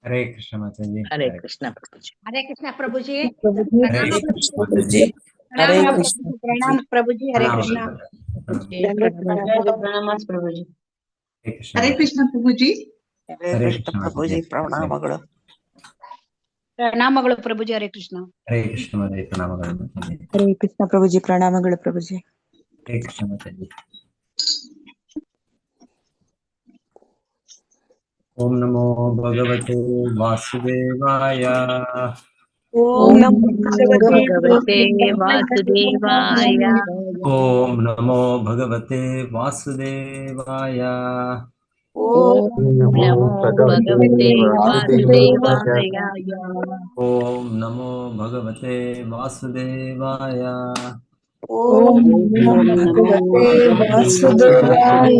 हरे कृष्ण माताजी। हरे कृष्ण प्रभुजी। हरे कृष्ण प्रभुजी। हरे प्रणाम कृष्ण प्रभुजी। माताजी। हरे प्रणाम कृष्ण प्रभुजी। प्रणाम प्रभुजी। हरे प्रणाम कृष्ण। माताजी। प्रणाम प्रभुजी। हरे कृष्ण हरे माताजी। कृष्ण प्रभुजी। हरे हरे कृष्ण कृष्ण प्रभुजी माताजी। प्रणामಗಳು. ಪ್ರಣಾಮಗಳು ಪ್ರಭುಜಿ. ಹರೆ ಕೃಷ್ಣ. हरे कृष्ण माताजी। प्रणामಗಳು माताजी। हरे कृष्ण प्रभुजी प्रणामಗಳು प्रभुजी. हरे कृष्ण माताजी। ओम नमो भगवते वासुदेवाय। ओम नमो भगवते भगवते वासुदेवाय. ओम नमो भगवते वासुदेवाय। ओम नमो भगवते वासुदेवाय. ओम नमो भगवते वासुदेवाय। ओम नमो भगवते वासुदेवाय.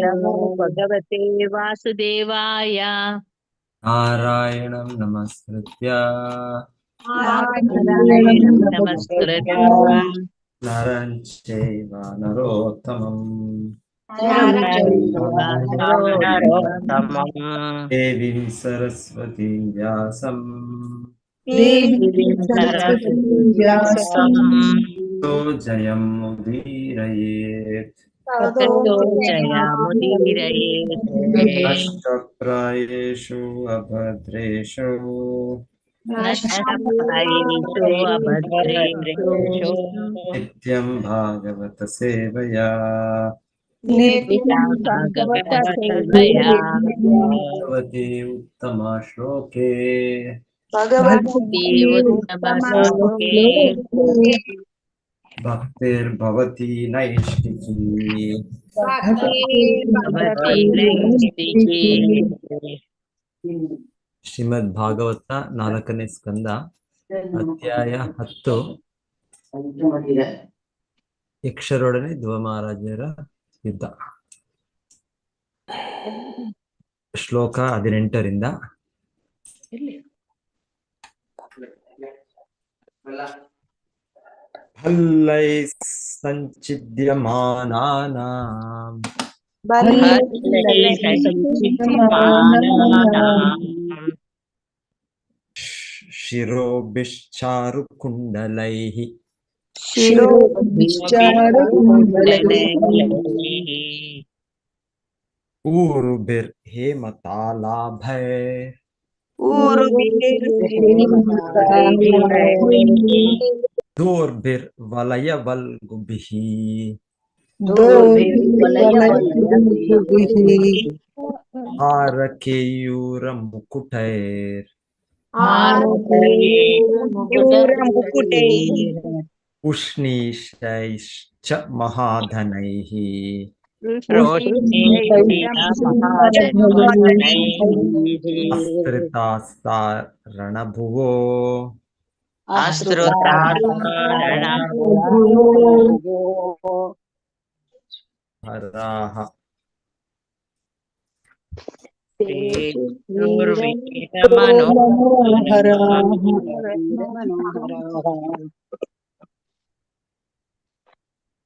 नमो भगवते वासुदेवाय. नारायणं नमस्कृत्य नारायणं नमस्कृत्य नरं चैव नरोत्तमम् नरोत्तमम् देवीं सरस्वतीं व्यासं देवी सरस्वती सरस्वती व्यासं तो जयं मुदीरयेत्। ततो जयमुदीरयेत्. नष्टप्रायेषु अभद्रेषु नष्टप्रायेषु अभद्रेषु नित्यं भागवत सेवया नित्यं भगवतसेवया भगवति उत्तमा श्लोके भक्ति उत्तमश्लोके भक्तिर्भवति नैष्टिकी। भवति नैष्टिकी. ಶ್ರೀಮದ್ ಭಾಗವತ 4ನೇ ಸ್ಕಂದ ಅಧ್ಯಾಯ 10 ಯಕ್ಷರೊಡನೆ ಧ್ರುವ ಮಹಾರಾಜರ ಯುದ್ಧ. ಶ್ಲೋಕ 18ರಿಂದ ಭಲ್ಲೈ ಸಂಚಿದ್ಯಮಾನಾನಾಂ ಶಿರೋಭಿಶ್ಚಾರುಕುಂಡಲೈಃ ಊರುಭಿರ್ಹೇಮತಾಲಾಭೈರ್ ದೋರ್ಭಿರ್ವಲಯವಲ್ಗುಭಿಃ ಹಾರಕೇಯೂರಮುಕುಟೈರ್ ಉಷ್ಣೀಷೈಶ್ಚ ಮಹಾಧನೈಃ ಆಸ್ತ್ರಿತಾಸ್ತಾ ರಣಭುವೋ ಹರಾಹ.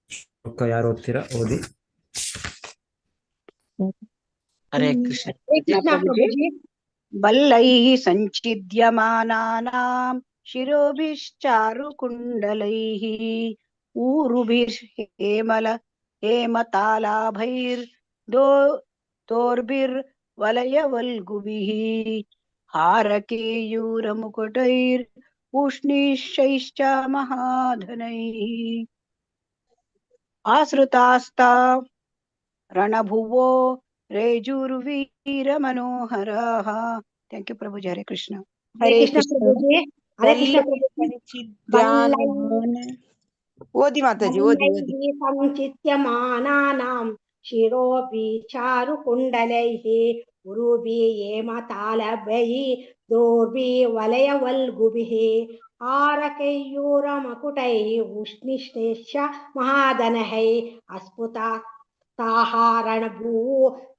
ಶ್ಲೋಕ ಯಾರು ಓದ್ತೀರಾ? ಓದಿ. ಹರೇ ಕೃಷ್ಣ. ಕೃಷ್ಣ ಪ್ರಭುಜಿ. ಬಲ್ಲೈಃ ಸಂಚಿದ್ಯಮಾನಾನಾಂ ಶಿರೋಭಿಶ್ಚಾರುಕುಂಡಲೈಃ ಹೇಮತಾಲಾಭೈರ್ ದೋರ್ಭಿರ್ವಲಯವಲ್ಗುಭಿಃ ಹಾರಕೇಯೂರಮುಕುಟೈರ್ ಉಷ್ಣೀಷೈಶ್ಚ ಮಹಾಧನೈಃ ಆಸೃತಾಸ್ತಾ ರಣಭುವೋ ರೇಜುರ್ವೀರ ಮನೋಹರಃ. Thank you Prabhuji. ಹರೇ ಕೃಷ್ಣ. ಹರೇ ಕೃಷ್ಣ ಪ್ರಭುಜಿ. ಹರೇ ಕೃಷ್ಣ ಪ್ರಭುಜಿ. ಓದಿ ಮಾತಾಜಿ, ಓದಿ ಓದಿ. ಸಂಚಿತ್ಯಮಾನಾನಾಂ ಶಿರೋಭಿ ಚಾರುಕುಂಡಲೈಃ ಉರುಭಿ ಹೇಮತಾಲಭೈಃ ದೋರ್ಭಿ ವಲಯವಲ್ಗುಭಿಃ ಹಾರಕೈಯೂರಮಕುಟೈಃ ಉಷ್ಣಿಶ್ಚ ಮಹಾಧನೈಃ ಅಸ್ಫುತಾ ಸಾಹಾರಣಭೂ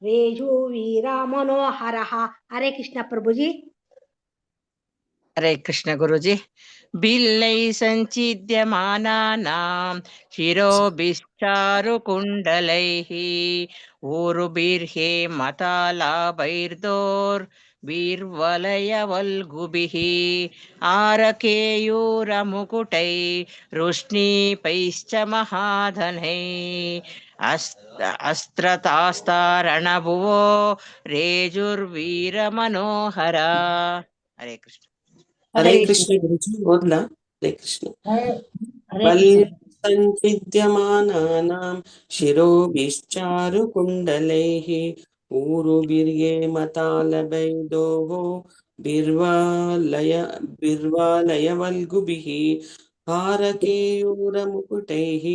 ರೇಜು ವೀರ ಮನೋಹರಃ. ಹರೇ ಕೃಷ್ಣ ಪ್ರಭುಜಿ. ಹರೇ ಕೃಷ್ಣ ಗುರುಜಿ. ಬಿಲ್ಲೈ ಸಂಚಿದ್ಯಮಾನಾನಾಂ ಶಿರೋಭಿಶ್ಚಾರುಕುಂಡಲೈಃ ಊರುಭಿರ್ಹೇಮತಾಲಾಭೈರ್ದೋರ್ वीर्वलयवल्गुभिः आरकेयूरमुकुटै रुष्णीपैश्च महाधनैः अस्त्रतास्तारणभुवो रेजुर्वीरमनोहरा. हरे कृष्ण. हरे कृष्ण गुरुजी ओदला हरे कृष्ण हरे बल कृष्ण संविद्यमानानां शिरोभिश्चारुकुण्डलैः ऊरुभिर्ये मतालभैदोः बिर्वालयवल्गुभिः हारकेयूरमुकुटैः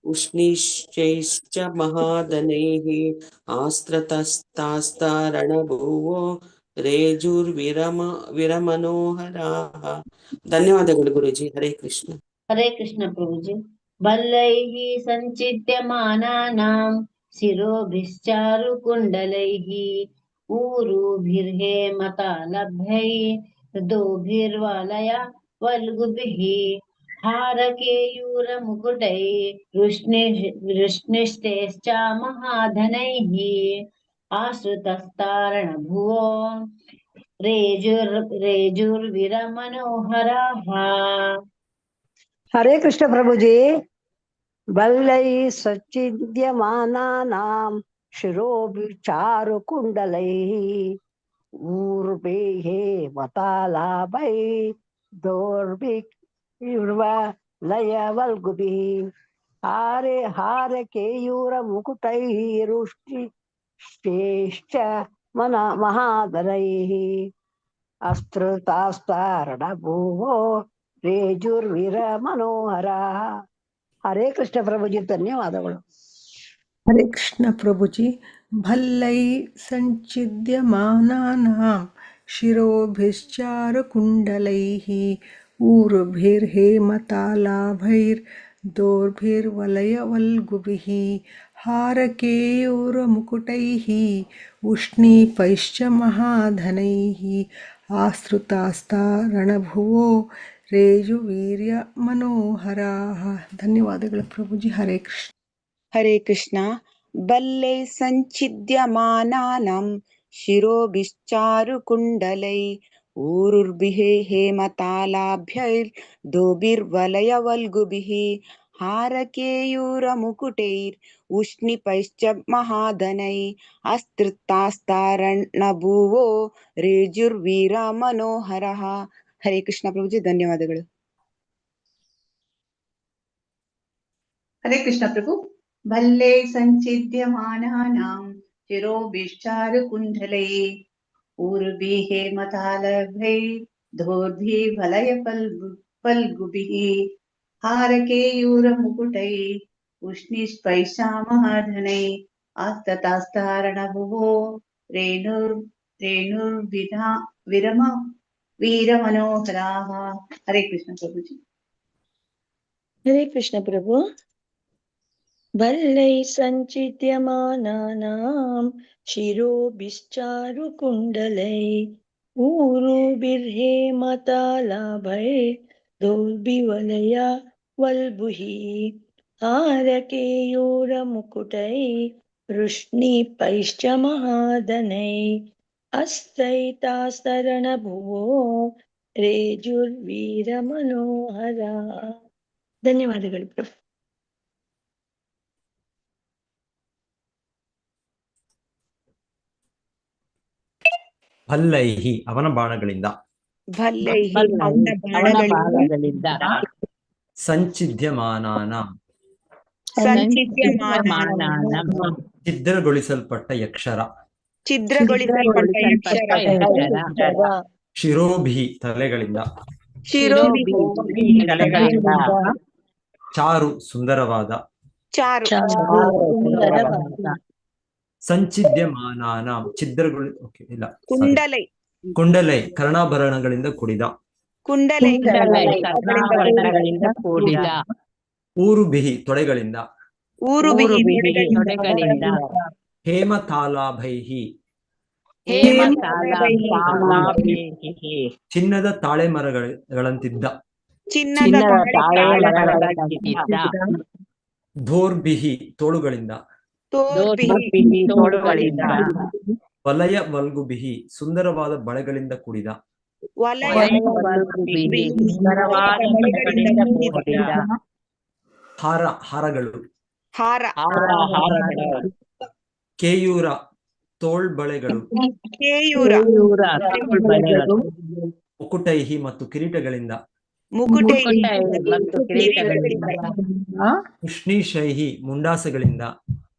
उष्णिश्चैश्च महादनैः आस्त्रतस्तास्तारणभुवो विरमनोहराः. ಧನ್ಯವಾದಗಳು ಗುರುಜಿ. ಹರೇ ಕೃಷ್ಣ. हरे कृष्ण प्रभुजी बल्लैः सञ्चिद्यमानानां शिरोभिश्चारुकुण्डलैः ऊरुभिर्हेमतालभ्यैः दोभिर्वालया वल्गुभिः हारकेयूरमुकुटैः वृष्णिश्चैश्च महाधनैः आश्रितस्तारणभुवो रेजुर्विरमनोहराः. हरे कृष्ण प्रभुजी बल्लैः सच्चिद्यमानानां शिरोभिचारुकुण्डलैः ऊर्भिः मतालाभैः दोर्भिर्वलयवल्गुभिः हारकेयूरमुकुटैः रुष्टिश्चैश्च महादनैः अस्त्रतास्तारणभुवो रेजुर्वीरमनोहराः. हरे कृष्ण प्रभुजी ಧನ್ಯವಾದಗಳು. हरे कृष्ण प्रभुजी भल्लै सञ्चिद्यमानानां शिरोभिश्चारुकुण्डलैः ऊरुभिर्हेमतालाभैर्दोर्भिर्वलयवल्गुभिः हारकेयूरमुकुटैः उष्णीपैश्च महाधनैः आश्रितास्तारणभुवो रेजुवीर्यमनोहराः. ಧನ್ಯವಾದಗಳು ಪ್ರಭುಜಿ. ಹರೇ ಕೃಷ್ಣ. हरे कृष्णा बल्ले सञ्चिद्यमानानां शिरोभिश्चारुकुण्डलै ऊरुर्भिः हेमतालाभ्यैर्दोभिर्वलयवल्गुभिः हारकेयूरमुकुटैर् उष्णिपैश्च महाधनैः अस्त्रतास्तारणभुवो रेजुर्वीरमनोहरः. हरे कृष्ण प्रभुजी ಧನ್ಯವಾದಗಳು. हरे कृष्ण प्रभु भल्ले सञ्चिद्यमानानां शिरोभिश्चारुकुण्डलैः ऊर्भिः हेमतालभैर्दोर्भिः वलयवल्गुभिः हारकेयूरमुकुटैः उष्णिश्चैश्च महाधनैः आस्ततास्तारणभुवो वीरमनोहराः. हरे कृष्ण प्रभु जी. हरे कृष्ण प्रभु बल्लै सञ्चिद्यमानानां शिरोभिश्चारुकुण्डलैः ऊरुभिर्हेमतालाभैर्दोर्भिर्वलया वल्गुभिः हारकेयूरमुकुटैः वृष्णिपैश्च महाधनैः अस्तैतास्तरणभुवो रेजुर्वीरमनोहरा. ಧನ್ಯವಾದಗಳು ಪ್ರಭು. ಭಲ್ಲೈಹಿ ಅವನ ಬಾಣಗಳಿಂದ ಭಲ್ಲೈಃ ಅವನ ಬಾಣಗಳಿಂದ ಸಂಚಿದ್ಯಮಾನಾನಾಂ ಸಂಚಿದ್ಯಮಾನಾನಾಂ ಛಿದ್ರಗೊಳಿಸಲ್ಪಟ್ಟ ಯಕ್ಷರ ಛಿದ್ರಗೊಳಿಸಲ್ಪಟ್ಟ ಯಕ್ಷರ ಶಿರೋಭಿ ತಲೆಗಳಿಂದ ಶಿರೋಭಿಃ ತಲೆಗಳಿಂದ ಚಾರು ಸುಂದರವಾದ ಚಾರು ಸಂಚಿದ್ಯಮಾನಾನಾಂ ಛಿದ್ರಗೊಳಿ ಇಲ್ಲ ಕುಂಡಲೈ ಕುಂಡಲೈ ಕರ್ಣಾಭರಣಗಳಿಂದ ಕೂಡಿದ ಕುಂಡಲೈ ಕರ್ಣಾಭರಣಗಳಿಂದ ಕೂಡಿದ ಊರುಬಿಹಿ ತೊಡೆಗಳಿಂದ ಊರುಭಿಃ ತೊಡೆಗಳಿಂದ ಹೇಮತಾಲಾಭೈಹಿ ಹೇಮತಾಲಾಭೈಃ ಚಿನ್ನದ ತಾಳೆ ಮರಗಳಂತಿದ್ದ ಚಿನ್ನದ ತಾಳೆಮರಗಳಂತಿದ್ದ ಧೋರ್ಬಿಹಿ ತೋಳುಗಳಿಂದ ದೋರ್ಬಿಹಿ ತೋಳುಗಳಿಂದ ವಲಯ ವಲ್ಗುಬಿಹಿ ಸುಂದರವಾದ ಬಳೆಗಳಿಂದ ಕೂಡಿದ. ವಲಯ ವಲ್ಗುಬಿಹಿ ಸುಂದರವಾದ ಬಳೆಗಳಿಂದ ಕೂಡಿದ. ಹಾರಗಳು. ಹಾರಗಳು. ಕೇಯೂರ ತೋಳ್ಬಳೆಗಳು. ಕೇಯೂರ ಬಳೆಗಳು. ಮುಕುಟೈಹಿ ಮತ್ತು ಕಿರೀಟಗಳಿಂದ. ಮುಕುಟೈ ಮತ್ತು ಕಿರೀಟಗಳಿಂದ. ಉಷ್ಣೀಶೈಹಿ ಮುಂಡಾಸಗಳಿಂದ.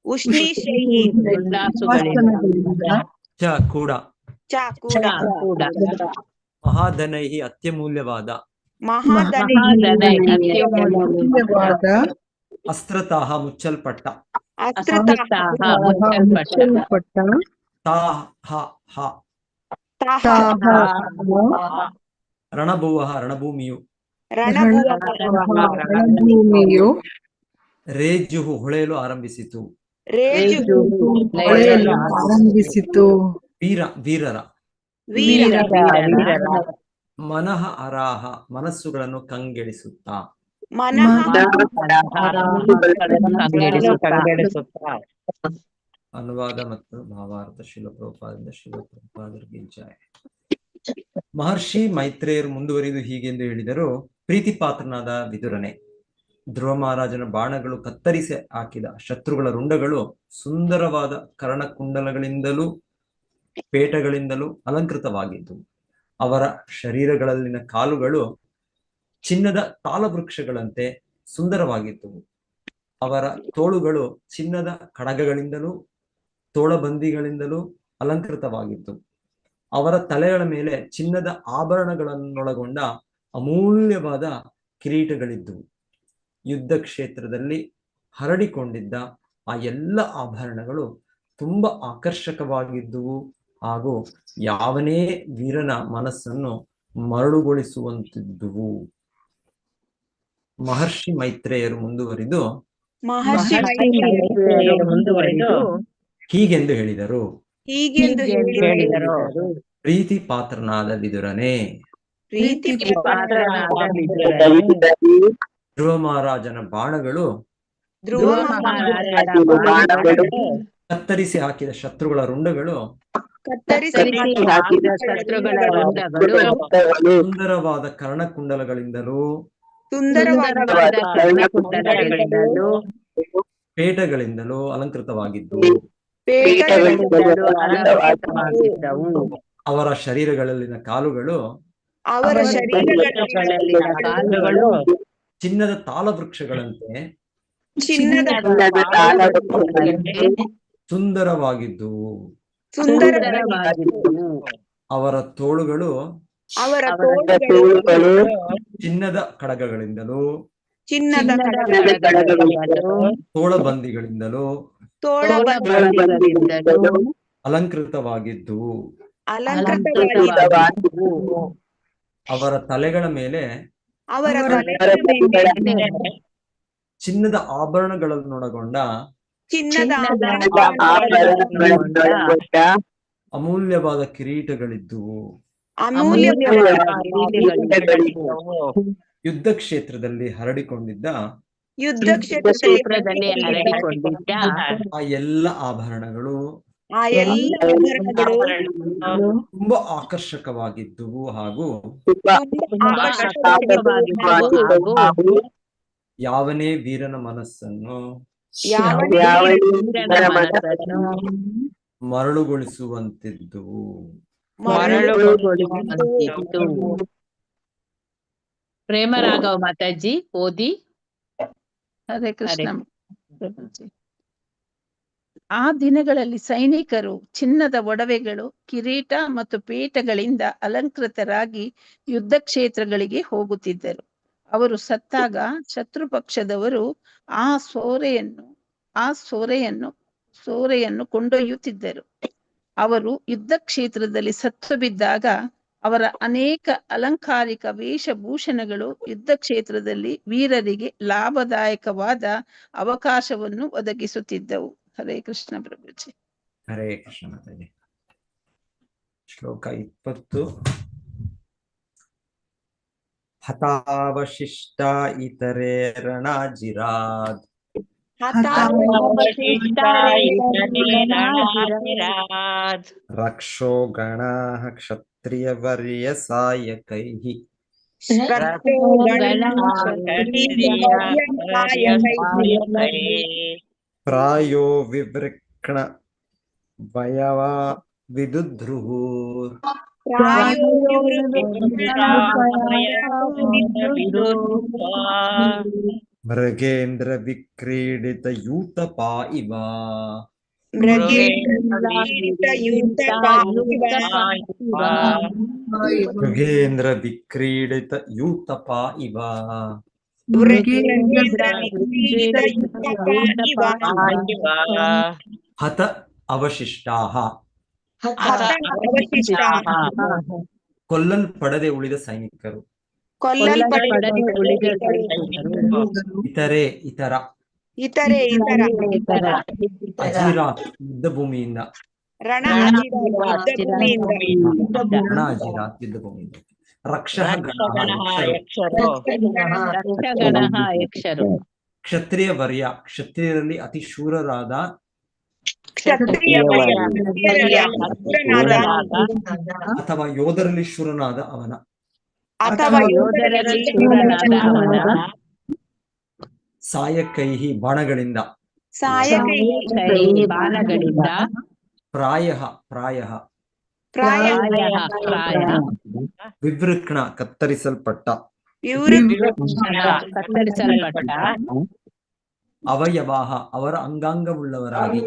ಉಷ್ಣೀಶೈಹಿ ಮುಂಡಾಸುಗಳಿಂದ. ಚ ಕೂಡ. ಚಾಕೂಡ ಮಹಾಧನೈಹಿ ಅತ್ಯಮೂಲ್ಯವಾದ. ಮಹಾಧನೈ ಅತ್ಯಮೂಲ್ಯವಾದ ಅಸ್ತ್ರತಾಹ ಮುಚ್ಚಲ್ಪಟ್ಟ. ಅಸ್ತ್ರತಾಹ ಮುಚ್ಚಲ್ಪಟ್ಟ ತಾಹ ರಣಭುವ ರಣಭೂಮಿಯು. ರಣಭೂಮಿಯು ರೇಜುಹು ಹೊಳೆಯಲು ಆರಂಭಿಸಿತು. ಹೊಳೆಯಲು ಆರಂಭಿಸಿತು. ವೀರರ. ವೀರ ಮನಃ ಅರಾಹ ಮನಸ್ಸುಗಳನ್ನು ಕಂಗೆಡಿಸುತ್ತಾ. ಅನುವಾದ ಮತ್ತು ಭಾವಾರ್ಥ ಶಿಲಪ್ರಭುಪಾದರಿಗೆ ಜಯ. ಮಹರ್ಷಿ ಮೈತ್ರೇಯರು ಮುಂದುವರಿದು ಹೀಗೆಂದು ಹೇಳಿದರು. ಪ್ರೀತಿ ಪಾತ್ರನಾದ ವಿದುರನೇ, ಧ್ರುವ ಮಹಾರಾಜನ ಬಾಣಗಳು ಕತ್ತರಿಸಿ ಹಾಕಿದ ಶತ್ರುಗಳ ರುಂಡಗಳು ಸುಂದರವಾದ ಕರ್ಣಕುಂಡಲಗಳಿಂದಲೂ ಪೇಟಗಳಿಂದಲೂ ಅಲಂಕೃತವಾಗಿದ್ದವು. ಅವರ ಶರೀರಗಳಲ್ಲಿನ ಕಾಲುಗಳು ಚಿನ್ನದ ತಾಳವೃಕ್ಷಗಳಂತೆ ಸುಂದರವಾಗಿದ್ದವು. ಅವರ ತೋಳುಗಳು ಚಿನ್ನದ ಕಡಗಗಳಿಂದಲೂ ತೋಳಬಂದಿಗಳಿಂದಲೂ ಅಲಂಕೃತವಾಗಿದ್ದವು. ಅವರ ತಲೆಗಳ ಮೇಲೆ ಚಿನ್ನದ ಆಭರಣಗಳನ್ನೊಳಗೊಂಡ ಅಮೂಲ್ಯವಾದ ಕಿರೀಟಗಳಿದ್ದವು. ಯುದ್ಧ ಕ್ಷೇತ್ರದಲ್ಲಿ ಹರಡಿಕೊಂಡಿದ್ದ ಆ ಎಲ್ಲ ಆಭರಣಗಳು ತುಂಬಾ ಆಕರ್ಷಕವಾಗಿದ್ದುವು ಹಾಗೂ ಯಾವನೇ ವೀರನ ಮನಸ್ಸನ್ನು ಮರಳುಗೊಳಿಸುವಂತಿದ್ದುವು. ಮಹರ್ಷಿ ಮೈತ್ರೇಯರು ಮುಂದುವರಿದು ಹೀಗೆಂದು ಹೇಳಿದರು. ಪ್ರೀತಿ ಪಾತ್ರನಾದ ವಿದುರನೇ, ಧ್ರುವ ಮಹಾರಾಜನ ಬಾಣಗಳು ಕತ್ತರಿಸಿ ಹಾಕಿದ ಶತ್ರುಗಳ ರುಂಡಗಳು ಸುಂದರವಾದ ಕರ್ಣಕುಂಡಲಗಳಿಂದಲೂ ಪೇಟಗಳಿಂದಲೂ ಅಲಂಕೃತವಾಗಿದ್ದವು. ಅವರ ಶರೀರಗಳಲ್ಲಿನ ಕಾಲುಗಳು ಚಿನ್ನದ ತಾಳವೃಕ್ಷಗಳಂತೆ ಸುಂದರವಾಗಿದ್ದುವು. ಅವರ ತೋಳುಗಳು ಚಿನ್ನದ ಕಡಗಗಳಿಂದಲೂ ತೋಳಬಂದಿಗಳಿಂದಲೂ ಅಲಂಕೃತವಾಗಿದ್ದುವು. ಅವರ ತಲೆಗಳ ಮೇಲೆ ಚಿನ್ನದ ಆಭರಣಗಳನ್ನೊಳಗೊಂಡ ಅಮೂಲ್ಯವಾದ ಕಿರೀಟಗಳಿದ್ದುವು. ಯುದ್ಧ ಕ್ಷೇತ್ರದಲ್ಲಿ ಹರಡಿಕೊಂಡಿದ್ದ ಆ ಎಲ್ಲ ಆಭರಣಗಳು ತುಂಬಾ ಆಕರ್ಷಕವಾಗಿದ್ದುವು ಹಾಗೂ ಯಾವನೇ ವೀರನ ಮನಸ್ಸನ್ನು ಮರಳುಗೊಳಿಸುವಂತಿದ್ದುವು. ಪ್ರೇಮರಾಘವ ಮಾತಾಜಿ ಓದಿ. ಹರೇ ಕೃಷ್ಣ. ಆ ದಿನಗಳಲ್ಲಿ ಸೈನಿಕರು ಚಿನ್ನದ ಒಡವೆಗಳು, ಕಿರೀಟ ಮತ್ತು ಪೀಠಗಳಿಂದ ಅಲಂಕೃತರಾಗಿ ಯುದ್ಧ ಕ್ಷೇತ್ರಗಳಿಗೆ ಹೋಗುತ್ತಿದ್ದರು. ಅವರು ಸತ್ತಾಗ ಶತ್ರು ಪಕ್ಷದವರು ಆ ಸೋರೆಯನ್ನು ಕೊಂಡೊಯ್ಯುತ್ತಿದ್ದರು. ಅವರು ಯುದ್ಧ ಕ್ಷೇತ್ರದಲ್ಲಿ ಸತ್ತು ಬಿದ್ದಾಗ ಅವರ ಅನೇಕ ಅಲಂಕಾರಿಕ ವೇಷಭೂಷಣಗಳು ಯುದ್ಧ ಕ್ಷೇತ್ರದಲ್ಲಿ ವೀರರಿಗೆ ಲಾಭದಾಯಕವಾದ ಅವಕಾಶವನ್ನು ಒದಗಿಸುತ್ತಿದ್ದವು. ಹರೇ ಕೃಷ್ಣ ಪ್ರಭುಜಿ. ಹರೇ ಕೃಷ್ಣ ಮಾತಾಜಿ. ಶ್ಲೋಕ 20. ಹತಾವಶಿಷ್ಟ ಇತರೇ ರಣಾಜಿರಾದ್ ರಕ್ಷೋ ಗಣಃ ಕ್ಷತ್ರಿಯವರ್ಯ ಸಾಯಕೈಃ ಪ್ರಾಯೋ ವಿವೃಕ್ಣ ವಯವ ವಿದುಧ್ರುಃ ಮೃಗೇಂದ್ರ ವಿಕ್ರೀಡಿತ ಯೂತಪಾ ಇವ ಮೃಗೇಂದ್ರ ವಿಕ್ರೀಡಿತ ಯೂತಪಾ ಇವ ಹತ ಅವಶಿಷ್ಟಾಃ ಕೊಲ್ಲಲ್ಪಡದೆ ಉಳಿದ ಸೈನಿಕರು ಇತರ ಅಜಿರಾತ್ ಯುದ್ಧ ಭೂಮಿಯಿಂದ ರಣ ಅಜಿರಾತ್ ಯುದ್ಧ ಭೂಮಿಯಿಂದ ರಕ್ಷಃ ಕ್ಷತ್ರಿಯ ವರ್ಯ ಕ್ಷತ್ರಿಯರಲ್ಲಿ ಅತಿ ಶೂರರಾದ ಅಥವಾ ಯೋಧರಲ್ಲಿ ಶೂರನಾದ ಅವನ ಸಾಯಕೈಹಿ ಬಾಣಗಳಿಂದ ಪ್ರಾಯ ವಿವೃಕ್ಣ ಕತ್ತರಿಸಲ್ಪಟ್ಟ ಅವಯವಾಹ ಅವರ ಅಂಗಾಂಗವುಳ್ಳವರಾಗಿ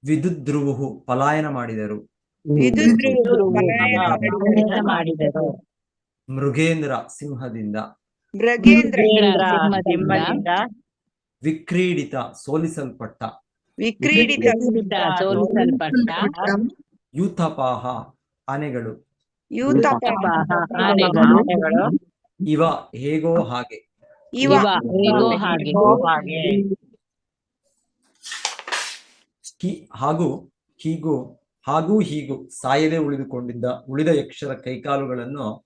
ವಿದುಧ್ರುವು ಪಲಾಯನ ಮಾಡಿದರು ಮೃಗೇಂದ್ರ ಸಿಂಹದಿಂದ ವಿಕ್ರೀಡಿತ ಸೋಲಿಸಲ್ಪಟ್ಟ ಯೂಥಪಾಹ ಆನೆಗಳು ಇವ ಹೇಗೋ ಹಾಗೆ ಹೀಗೂ ಸಾಯದೆ ಉಳಿದುಕೊಂಡಿದ್ದ ಉಳಿದ ಯಕ್ಷರ ಕೈಕಾಲುಗಳನ್ನು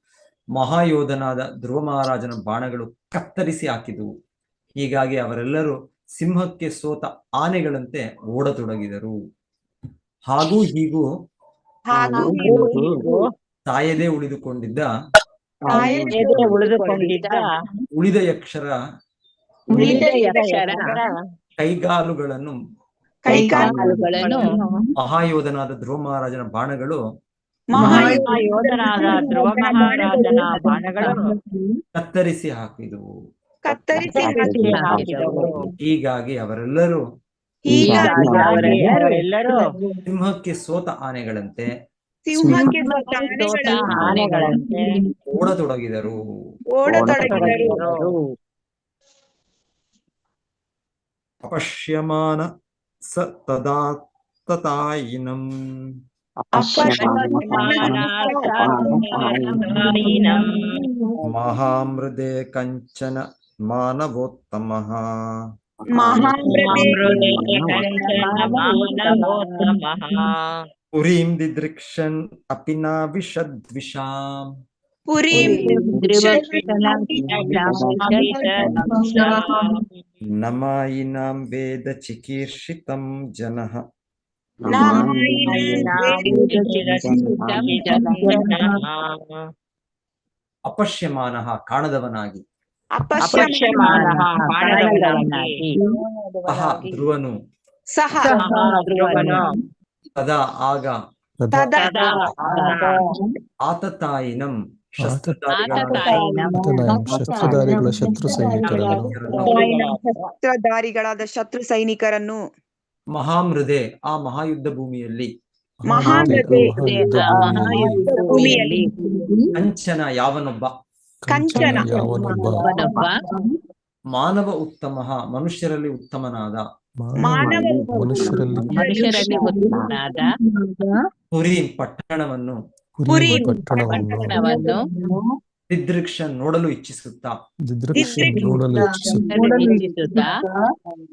ಮಹಾಯೋಧನಾದ ಧ್ರುವ ಮಹಾರಾಜನ ಬಾಣಗಳು ಕತ್ತರಿಸಿ ಹಾಕಿದುವು. ಹೀಗಾಗಿ ಅವರೆಲ್ಲರೂ ಸಿಂಹಕ್ಕೆ ಸೋತ ಆನೆಗಳಂತೆ ಓಡತೊಡಗಿದರು. ಹೀಗೂ ಸಾಯದೆ ಉಳಿದುಕೊಂಡಿದ್ದ ಉಳಿದ ಯಕ್ಷರ ಕೈಗಾಲುಗಳನ್ನು ಮಹಾಯೋಧನಾದ ಧ್ರುವ ಮಹಾರಾಜನ ಬಾಣಗಳು ಕತ್ತರಿಸಿ ಹಾಕಿದವು. ಹೀಗಾಗಿ ಅವರೆಲ್ಲರೂ ಸಿಂಹಕ್ಕೆ ಸೋತ ಆನೆಗಳಂತೆ ಓಡತೊಡಗಿದರು. ಅಪಶ್ಯಮಾನ ಸ ತದಾತತಾಯಿನಂ ಮಹಾಮೃದೆ ಕಂಚನ ಮಾನವೋತ್ತಮಃ ಪುರೀಂ ದಿದೃಕ್ಷನ್ ಅಪಿ ನ ವಿಷದ್ವಿಷಾಂ ನಮಾಯಿನಾಂ ವೇದ ಚಿಕೀರ್ಷಿತಂ ಜನಃ ಅಪಶ್ಯಮಾನಃ ಕಾಣದವನಾಗಿ ಸಹ ಧ್ರುವನು ತದಾ ಆಗ ಆತತಾಯಿನಂ ಶಸ್ತ್ರಧಾರಿಗಳ ಶತ್ರು ಸೈನಿಕರನ್ನು ಮಹಾಮೃದೆ ಆ ಮಹಾಯುದ್ಧ ಭೂಮಿಯಲ್ಲಿ ಕಂಚನ ಯಾವನೊಬ್ಬ ಮಾನವ ಉತ್ತಮ ಮನುಷ್ಯರಲ್ಲಿ ಉತ್ತಮನಾದ ಪುರಿ ಪಟ್ಟಣವನ್ನು ದಿದೃಕ್ಷನ್ ನೋಡಲು ಇಚ್ಛಿಸುತ್ತಾ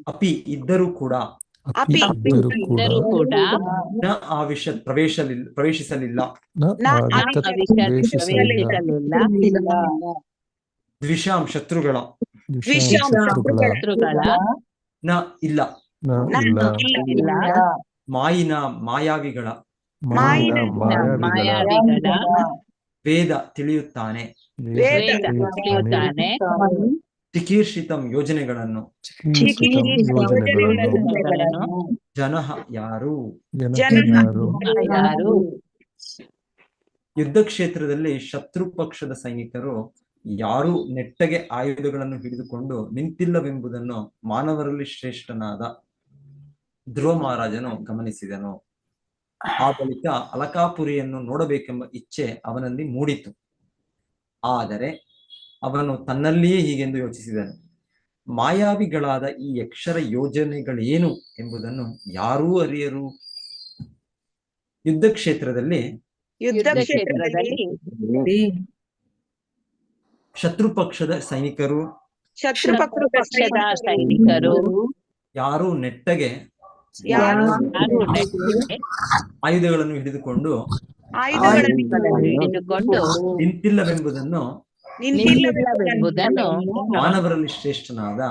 ಅಪಿ ಇದ್ದರೂ ಕೂಡ ಪ್ರವೇಶಿಸಲಿಲ್ಲ. ದ್ವಿಷಾಂ ಶತ್ರುಗಳ ದ್ವಿಷಾಂ ಶತ್ರುಗಳ ಶತ್ರುಗಳ ನ ಇಲ್ಲ ಇಲ್ಲ ಮಾಯಿನ ಮಾಯಾವಿಗಳ ಮಾಯಿನ ಮಾಯಾವಿಗಳ ವೇದ ತಿಳಿಯುತ್ತಾನೆ ವೇದ ತಿಳಿಯುತ್ತಾನೆ ಚಿಕೀರ್ಷಿತಂ ಯೋಜನೆಗಳನ್ನು ಯೋಜನೆಗಳನ್ನು ಜನಃ ಯಾರು ಯಾರು ಯುದ್ಧ ಕ್ಷೇತ್ರದಲ್ಲಿ ಶತ್ರು ಪಕ್ಷದ ಸೈನಿಕರು ಯಾರು ನೆಟ್ಟಗೆ ಆಯುಧಗಳನ್ನು ಹಿಡಿದುಕೊಂಡು ನಿಂತಿಲ್ಲವೆಂಬುದನ್ನು ಮಾನವರಲ್ಲಿ ಶ್ರೇಷ್ಠನಾದ ಧ್ರುವ ಮಹಾರಾಜನು ಗಮನಿಸಿದನು. ಆ ಬಳಿಕ ಅಲಕಾಪುರಿಯನ್ನು ನೋಡಬೇಕೆಂಬ ಇಚ್ಛೆ ಅವನಲ್ಲಿ ಮೂಡಿತು. ಆದರೆ ಅವನು ತನ್ನಲ್ಲಿಯೇ ಹೀಗೆಂದು ಯೋಚಿಸಿದನು, ಮಾಯಾವಿಗಳಾದ ಈ ಯಕ್ಷರ ಯೋಜನೆಗಳೇನು ಎಂಬುದನ್ನು ಯಾರೂ ಅರಿಯರು. ಯುದ್ಧ ಕ್ಷೇತ್ರದಲ್ಲಿ ಶತ್ರು ಪಕ್ಷದ ಸೈನಿಕರು ಪಕ್ಷದ ಸೈನಿಕರು ಯಾರು ನೆಟ್ಟಗೆ ಆಯುಧಗಳನ್ನು ಹಿಡಿದುಕೊಂಡು ನಿಂತಿಲ್ಲವೆಂಬುದನ್ನು ಮಾನವರಲ್ಲಿ ಶ್ರೇಷ್ಠನಾದ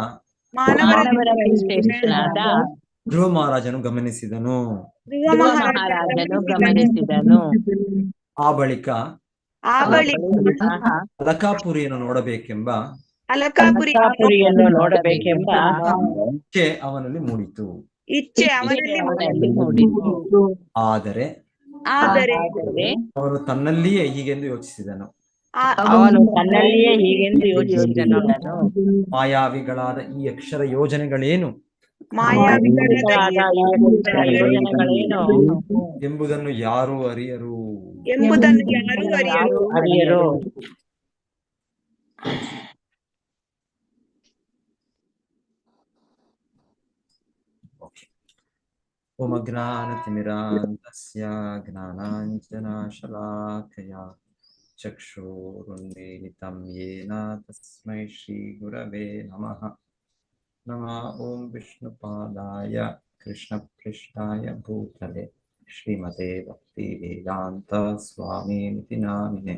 ಧ್ರುವ ಮಹಾರಾಜನು ಗಮನಿಸಿದನು. ಆ ಬಳಿಕ ಅಲಕಾಪುರಿಯನ್ನು ನೋಡಬೇಕೆಂಬ ಇಚ್ಛೆ ಅವನಲ್ಲಿ ಮೂಡಿತು. ಆದರೆ ಅವನು ತನ್ನಲ್ಲಿಯೇ ಹೀಗೆಂದು ಯೋಚಿಸಿದನು, ಮಾಯಾವಿಗಳಾದ ಈ ಅಕ್ಷರ ಯೋಜನೆಗಳೇನು ಎಂಬುದನ್ನು ಯಾರು ಅರಿಯರು. ಓಂ ಅಜ್ಞಾನತಿಮಿರಾಂಧಸ್ಯ ಜ್ಞಾನಾಂಜನಶಲಾಕಯಾ ಚಕ್ಷುರುನ್ಮೀಲಿತಂ ಯೇನ ತಸ್ಮೈ ಶ್ರೀ ಗುರವೇ ನಮಃ. ನಮಃ ಓಂ ವಿಷ್ಣುಪಾದಾಯ ಕೃಷ್ಣಪೃಷ್ಠಾಯ ಭೂತಲೆ ಶ್ರೀಮತೆ ಭಕ್ತಿ ವೇದಾಂತ ಸ್ವಾಮಿನಿತಿ ನಾಮಿನೆ.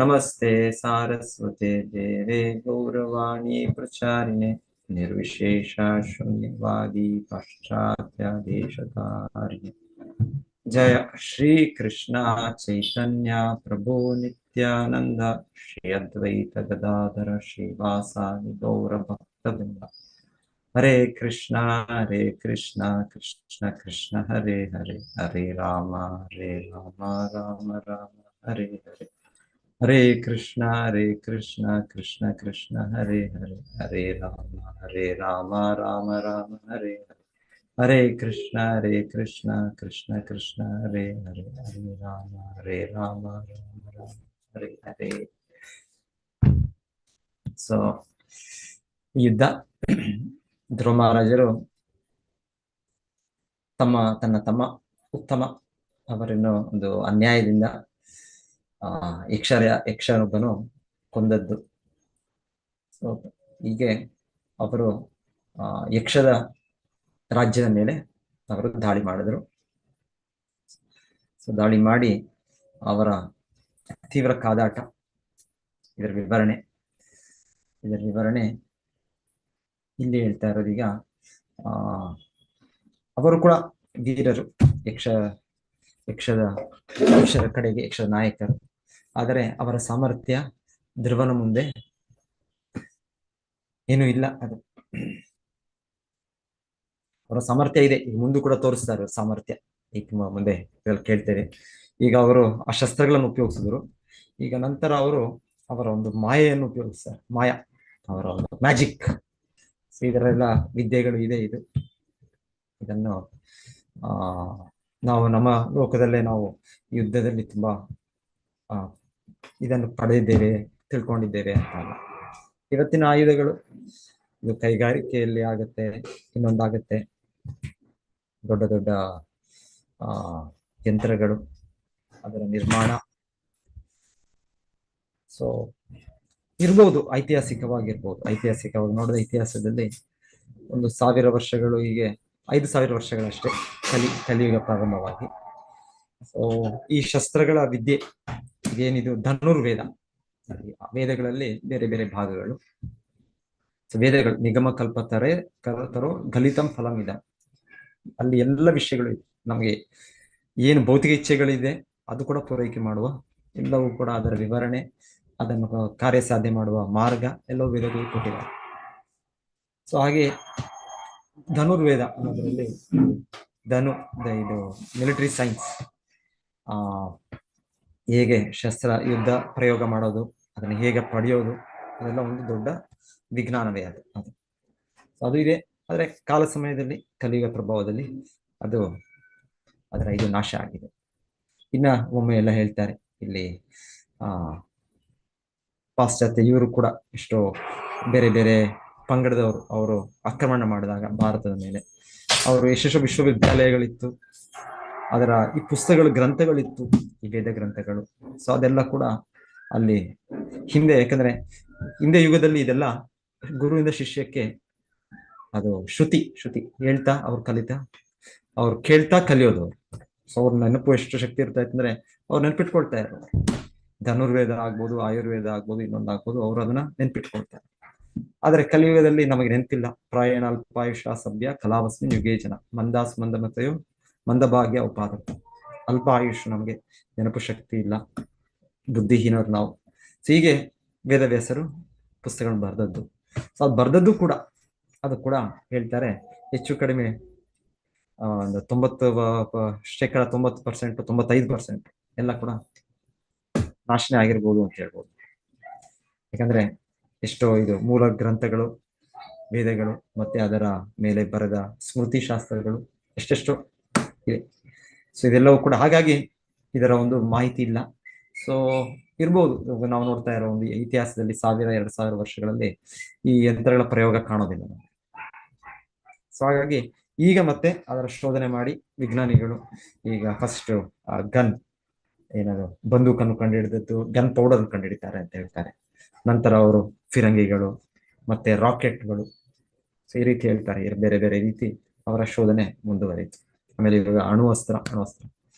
ನಮಸ್ತೆ ಸಾರಸ್ವತೆ ದೇವೆ ಗೌರವಾಣಿ ಪ್ರಚಾರಿಣೆ ನಿರ್ವಿಶೇಷ ಶೂನ್ಯವಾದಿ ಪಾಶ್ಚಾತ್ಯ ದೇಶಧಾರಿಣೆ. ಜಯ ಶ್ರೀ ಕೃಷ್ಣ ಚೈತನ್ಯ ಪ್ರಭು ನಿತ್ಯಾನಂದ ಶ್ರೀ ಅದ್ವೈತ ಗದಾಧರ ಶ್ರೀವಾಸಾದಿ ಗೌರ ಭಕ್ತವೃಂದ. ಹರೇ ಕೃಷ್ಣ ಕೃಷ್ಣ ಕೃಷ್ಣ ಹರೇ ಹರೇ, ಹರೇ ರಾಮ ರಾಮ ರಾಮ ಹರೇ ಹರೇ. ಹರೇ ಕೃಷ್ಣ ಕೃಷ್ಣ ಕೃಷ್ಣ ಹರೇ ಹರೇ, ಹರೇ ರಾಮ ರಾಮ ರಾಮ ಹರೇ ಹರೇ. ಹರೇ ಕೃಷ್ಣ ಕೃಷ್ಣ ಕೃಷ್ಣ ಹರೇ ಹರೇ, ಹರೇ ರಾಮ ರಾಮ ರಾಮ ಹರೇ ಹರೇ. ಸೊ ಯುದ್ಧ, ಧ್ರುವ ಮಹಾರಾಜರು ತನ್ನ ತಮ್ಮ ಉತ್ತಮ ಅವರನ್ನು ಒಂದು ಅನ್ಯಾಯದಿಂದ ಯಕ್ಷನೊಬ್ಬನು ಕೊಂದದ್ದು. ಸೊ ಹೀಗೆ ಅವರು ಯಕ್ಷದ ರಾಜ್ಯದ ಮೇಲೆ ಅವರು ದಾಳಿ ಮಾಡಿದ್ರು. ಸೊ ದಾಳಿ ಮಾಡಿ ಅವರ ತೀವ್ರ ಕಾದಾಟ, ಇದರ ವಿವರಣೆ ಇಲ್ಲಿ ಹೇಳ್ತಾ ಇರೋದೀಗ. ಅವರು ಕೂಡ ವೀರರು, ಯಕ್ಷರ ಕಡೆಗೆ ಯಕ್ಷದ ನಾಯಕರು. ಆದರೆ ಅವರ ಸಾಮರ್ಥ್ಯ ಧ್ರುವನ ಮುಂದೆ ಏನೂ ಇಲ್ಲ. ಅದು ಅವರ ಸಾಮರ್ಥ್ಯ ಇದೆ, ಈಗ ಮುಂದೆ ಕೂಡ ತೋರಿಸ್ತಾರೆ ಸಾಮರ್ಥ್ಯ. ಈಗ ಮುಂದೆ ಕೇಳ್ತೇವೆ. ಈಗ ಅವರು ಆ ಶಸ್ತ್ರಗಳನ್ನು ಉಪಯೋಗಿಸಿದ್ರು. ಈಗ ನಂತರ ಅವರ ಒಂದು ಮಾಯೆಯನ್ನು ಉಪಯೋಗಿಸ್ತಾರೆ. ಅವರ ಒಂದು ಮ್ಯಾಜಿಕ್, ಇದರೆಲ್ಲ ವಿದ್ಯೆಗಳು ಇದೆ. ಇದನ್ನು ನಾವು ನಮ್ಮ ಲೋಕದಲ್ಲೇ ನಾವು ಯುದ್ಧದಲ್ಲಿ ತುಂಬಾ ಇದನ್ನು ಪಡೆದಿದ್ದೇವೆ, ತಿಳ್ಕೊಂಡಿದ್ದೇವೆ ಅಂತ. ಇವತ್ತಿನ ಆಯುಧಗಳು ಇದು ಕೈಗಾರಿಕೆಯಲ್ಲಿ ಆಗತ್ತೆ, ಇನ್ನೊಂದಾಗತ್ತೆ, ದೊಡ್ಡ ದೊಡ್ಡ ಯಂತ್ರಗಳು, ಅದರ ನಿರ್ಮಾಣ. ಸೊ ಇರ್ಬೋದು, ಐತಿಹಾಸಿಕವಾಗಿ ನೋಡಿದ ಇತಿಹಾಸದಲ್ಲಿ ಒಂದು 1000 ವರ್ಷಗಳು, ಹೀಗೆ 5000 ವರ್ಷಗಳಷ್ಟೇ ಕಲಿಯುಗ ಪ್ರಾರಂಭವಾಗಿ. ಸೊ ಈ ಶಸ್ತ್ರಗಳ ವಿದ್ಯೆ ಇದೇನಿದು ಧನುರ್ವೇದ, ವೇದಗಳಲ್ಲಿ ಬೇರೆ ಬೇರೆ ಭಾಗಗಳು. ವೇದಗಳು ನಿಗಮ ಕಲ್ಪತರೋ ಗಲಿತಂ ಫಲಂ ಇದೆ. ಅಲ್ಲಿ ಎಲ್ಲ ವಿಷಯಗಳು ಇದೆ. ನಮಗೆ ಏನು ಭೌತಿಕ ಇಚ್ಛೆಗಳಿದೆ ಅದು ಕೂಡ ಪೂರೈಕೆ ಮಾಡುವ, ಎಲ್ಲವೂ ಕೂಡ ಅದರ ವಿವರಣೆ, ಅದನ್ನು ಕಾರ್ಯ ಸಾಧ್ಯ ಮಾಡುವ ಮಾರ್ಗ ಎಲ್ಲವೂ ವೇದಗಳು ಕೊಟ್ಟಿದ್ದಾರೆ. ಸೊ ಹಾಗೆ ಧನುರ್ವೇದ ಅನ್ನೋದ್ರಲ್ಲಿ ಇದು ಮಿಲಿಟರಿ ಸೈನ್ಸ್, ಹೇಗೆ ಶಸ್ತ್ರ ಯುದ್ಧ ಪ್ರಯೋಗ ಮಾಡೋದು, ಅದನ್ನು ಹೇಗೆ ಪಡೆಯೋದು, ಅದೆಲ್ಲ ಒಂದು ದೊಡ್ಡ ವಿಜ್ಞಾನವೇ ಅದು ಇದೆ. ಆದರೆ ಕಾಲ ಸಮಯದಲ್ಲಿ ಕಲಿಯುಗ ಪ್ರಭಾವದಲ್ಲಿ ಅದರ ನಾಶ ಆಗಿದೆ. ಇನ್ನ ಒಮ್ಮೆ ಎಲ್ಲ ಹೇಳ್ತಾರೆ ಇಲ್ಲಿ ಪಾಶ್ಚಾತ್ಯ ಇವರು ಕೂಡ ಎಷ್ಟೋ ಬೇರೆ ಬೇರೆ ಪಂಗಡದವರು ಅವರು ಆಕ್ರಮಣ ಮಾಡಿದಾಗ ಭಾರತದ ಮೇಲೆ ಅವರು ಎಷ್ಟೆಷ್ಟೋ ವಿಶ್ವವಿದ್ಯಾಲಯಗಳಿತ್ತು, ಅದರ ಈ ಪುಸ್ತಕಗಳು ಗ್ರಂಥಗಳಿತ್ತು, ಈ ವೇದ ಗ್ರಂಥಗಳು. ಸೊ ಅದೆಲ್ಲ ಕೂಡ ಅಲ್ಲಿ ಹಿಂದೆ, ಯಾಕಂದ್ರೆ ಹಿಂದೆ ಯುಗದಲ್ಲಿ ಇದೆಲ್ಲ ಗುರುವಿಂದ ಶಿಷ್ಯಕ್ಕೆ ಅದು ಶ್ರುತಿ ಹೇಳ್ತಾ ಅವ್ರು ಕೇಳ್ತಾ ಕಲಿಯೋದು. ಸೊ ಅವ್ರ ನೆನಪು ಎಷ್ಟು ಶಕ್ತಿ ಇರ್ತಾ ಇತ್ತಂದ್ರೆ ಅವ್ರು ನೆನ್ಪಿಟ್ಕೊಳ್ತಾ ಇರೋರು. ಧನುರ್ವೇದ ಆಗ್ಬೋದು, ಆಯುರ್ವೇದ ಆಗ್ಬೋದು, ಇನ್ನೊಂದಾಗ್ಬೋದು, ಅವ್ರು ಅದನ್ನ ನೆನ್ಪಿಟ್ಕೊಳ್ತಾರೆ. ಆದ್ರೆ ಕಲಿಯುಗದಲ್ಲಿ ನಮಗೆ ನೆನಪಿಲ್ಲ. ಪ್ರಾಯಣ ಅಲ್ಪಾಯುಷ ಸಭ್ಯ ಕಲಾವಸ್ಮಿನ್ ಯುಗೇ ಜನ ಮಂದಾಸ್ ಮಂದಮತೆಯೋ ಮಂದಭಾಗ್ಯ ಉಪಾದಕ. ಅಲ್ಪ ಆಯುಷ್, ನಮಗೆ ನೆನಪು ಶಕ್ತಿ ಇಲ್ಲ, ಬುದ್ಧಿಹೀನರು ನಾವು. ಸೊ ಹೀಗೆ ವೇದವ್ಯಾಸರು ಪುಸ್ತಕಗಳನ್ನು ಬರೆದದ್ದು. ಸೊ ಅದು ಬರೆದದ್ದು ಕೂಡ ಅದು ಕೂಡ ಹೇಳ್ತಾರೆ ಹೆಚ್ಚು ಕಡಿಮೆ 90% 95% ಎಲ್ಲ ಕೂಡ ನಾಶನ ಆಗಿರ್ಬೋದು ಅಂತ ಹೇಳ್ಬೋದು. ಯಾಕಂದ್ರೆ ಎಷ್ಟೋ ಇದು ಮೂಲ ಗ್ರಂಥಗಳು, ವೇದಗಳು, ಮತ್ತೆ ಅದರ ಮೇಲೆ ಬರೆದ ಸ್ಮೃತಿ ಶಾಸ್ತ್ರಗಳು ಎಷ್ಟೆಷ್ಟೋ ಇದೆ. ಸೊ ಇದೆಲ್ಲವೂ ಕೂಡ, ಹಾಗಾಗಿ ಇದರ ಒಂದು ಮಾಹಿತಿ ಇಲ್ಲ. ಸೊ ಇರ್ಬೋದು, ನಾವು ನೋಡ್ತಾ ಇರೋ ಒಂದು ಇತಿಹಾಸದಲ್ಲಿ 1000-2000 ವರ್ಷಗಳಲ್ಲಿ ಈ ಯಂತ್ರಗಳ ಪ್ರಯೋಗ ಕಾಣೋದಿಲ್ಲ. ಸೊ ಹಾಗಾಗಿ ಈಗ ಮತ್ತೆ ಅದರ ಶೋಧನೆ ಮಾಡಿ ವಿಜ್ಞಾನಿಗಳು ಈಗ ಫಸ್ಟ್ ಗನ್ ಏನದು ಬಂದೂಕನ್ನು ಕಂಡುಹಿಡಿದದ್ದು, ಗನ್ ಪೌಡರ್ ಕಂಡುಹಿಡಿತಾರೆ ಅಂತ ಹೇಳ್ತಾರೆ. ನಂತರ ಅವರು ಫಿರಂಗಿಗಳು ಮತ್ತೆ ರಾಕೆಟ್ಗಳು, ಸೊ ಈ ರೀತಿ ಹೇಳ್ತಾರೆ. ಬೇರೆ ಬೇರೆ ರೀತಿ ಅವರ ಶೋಧನೆ ಮುಂದುವರಿಯಿತು. ಆಮೇಲೆ ಇವಾಗ ಅಣುವಸ್ತ್ರ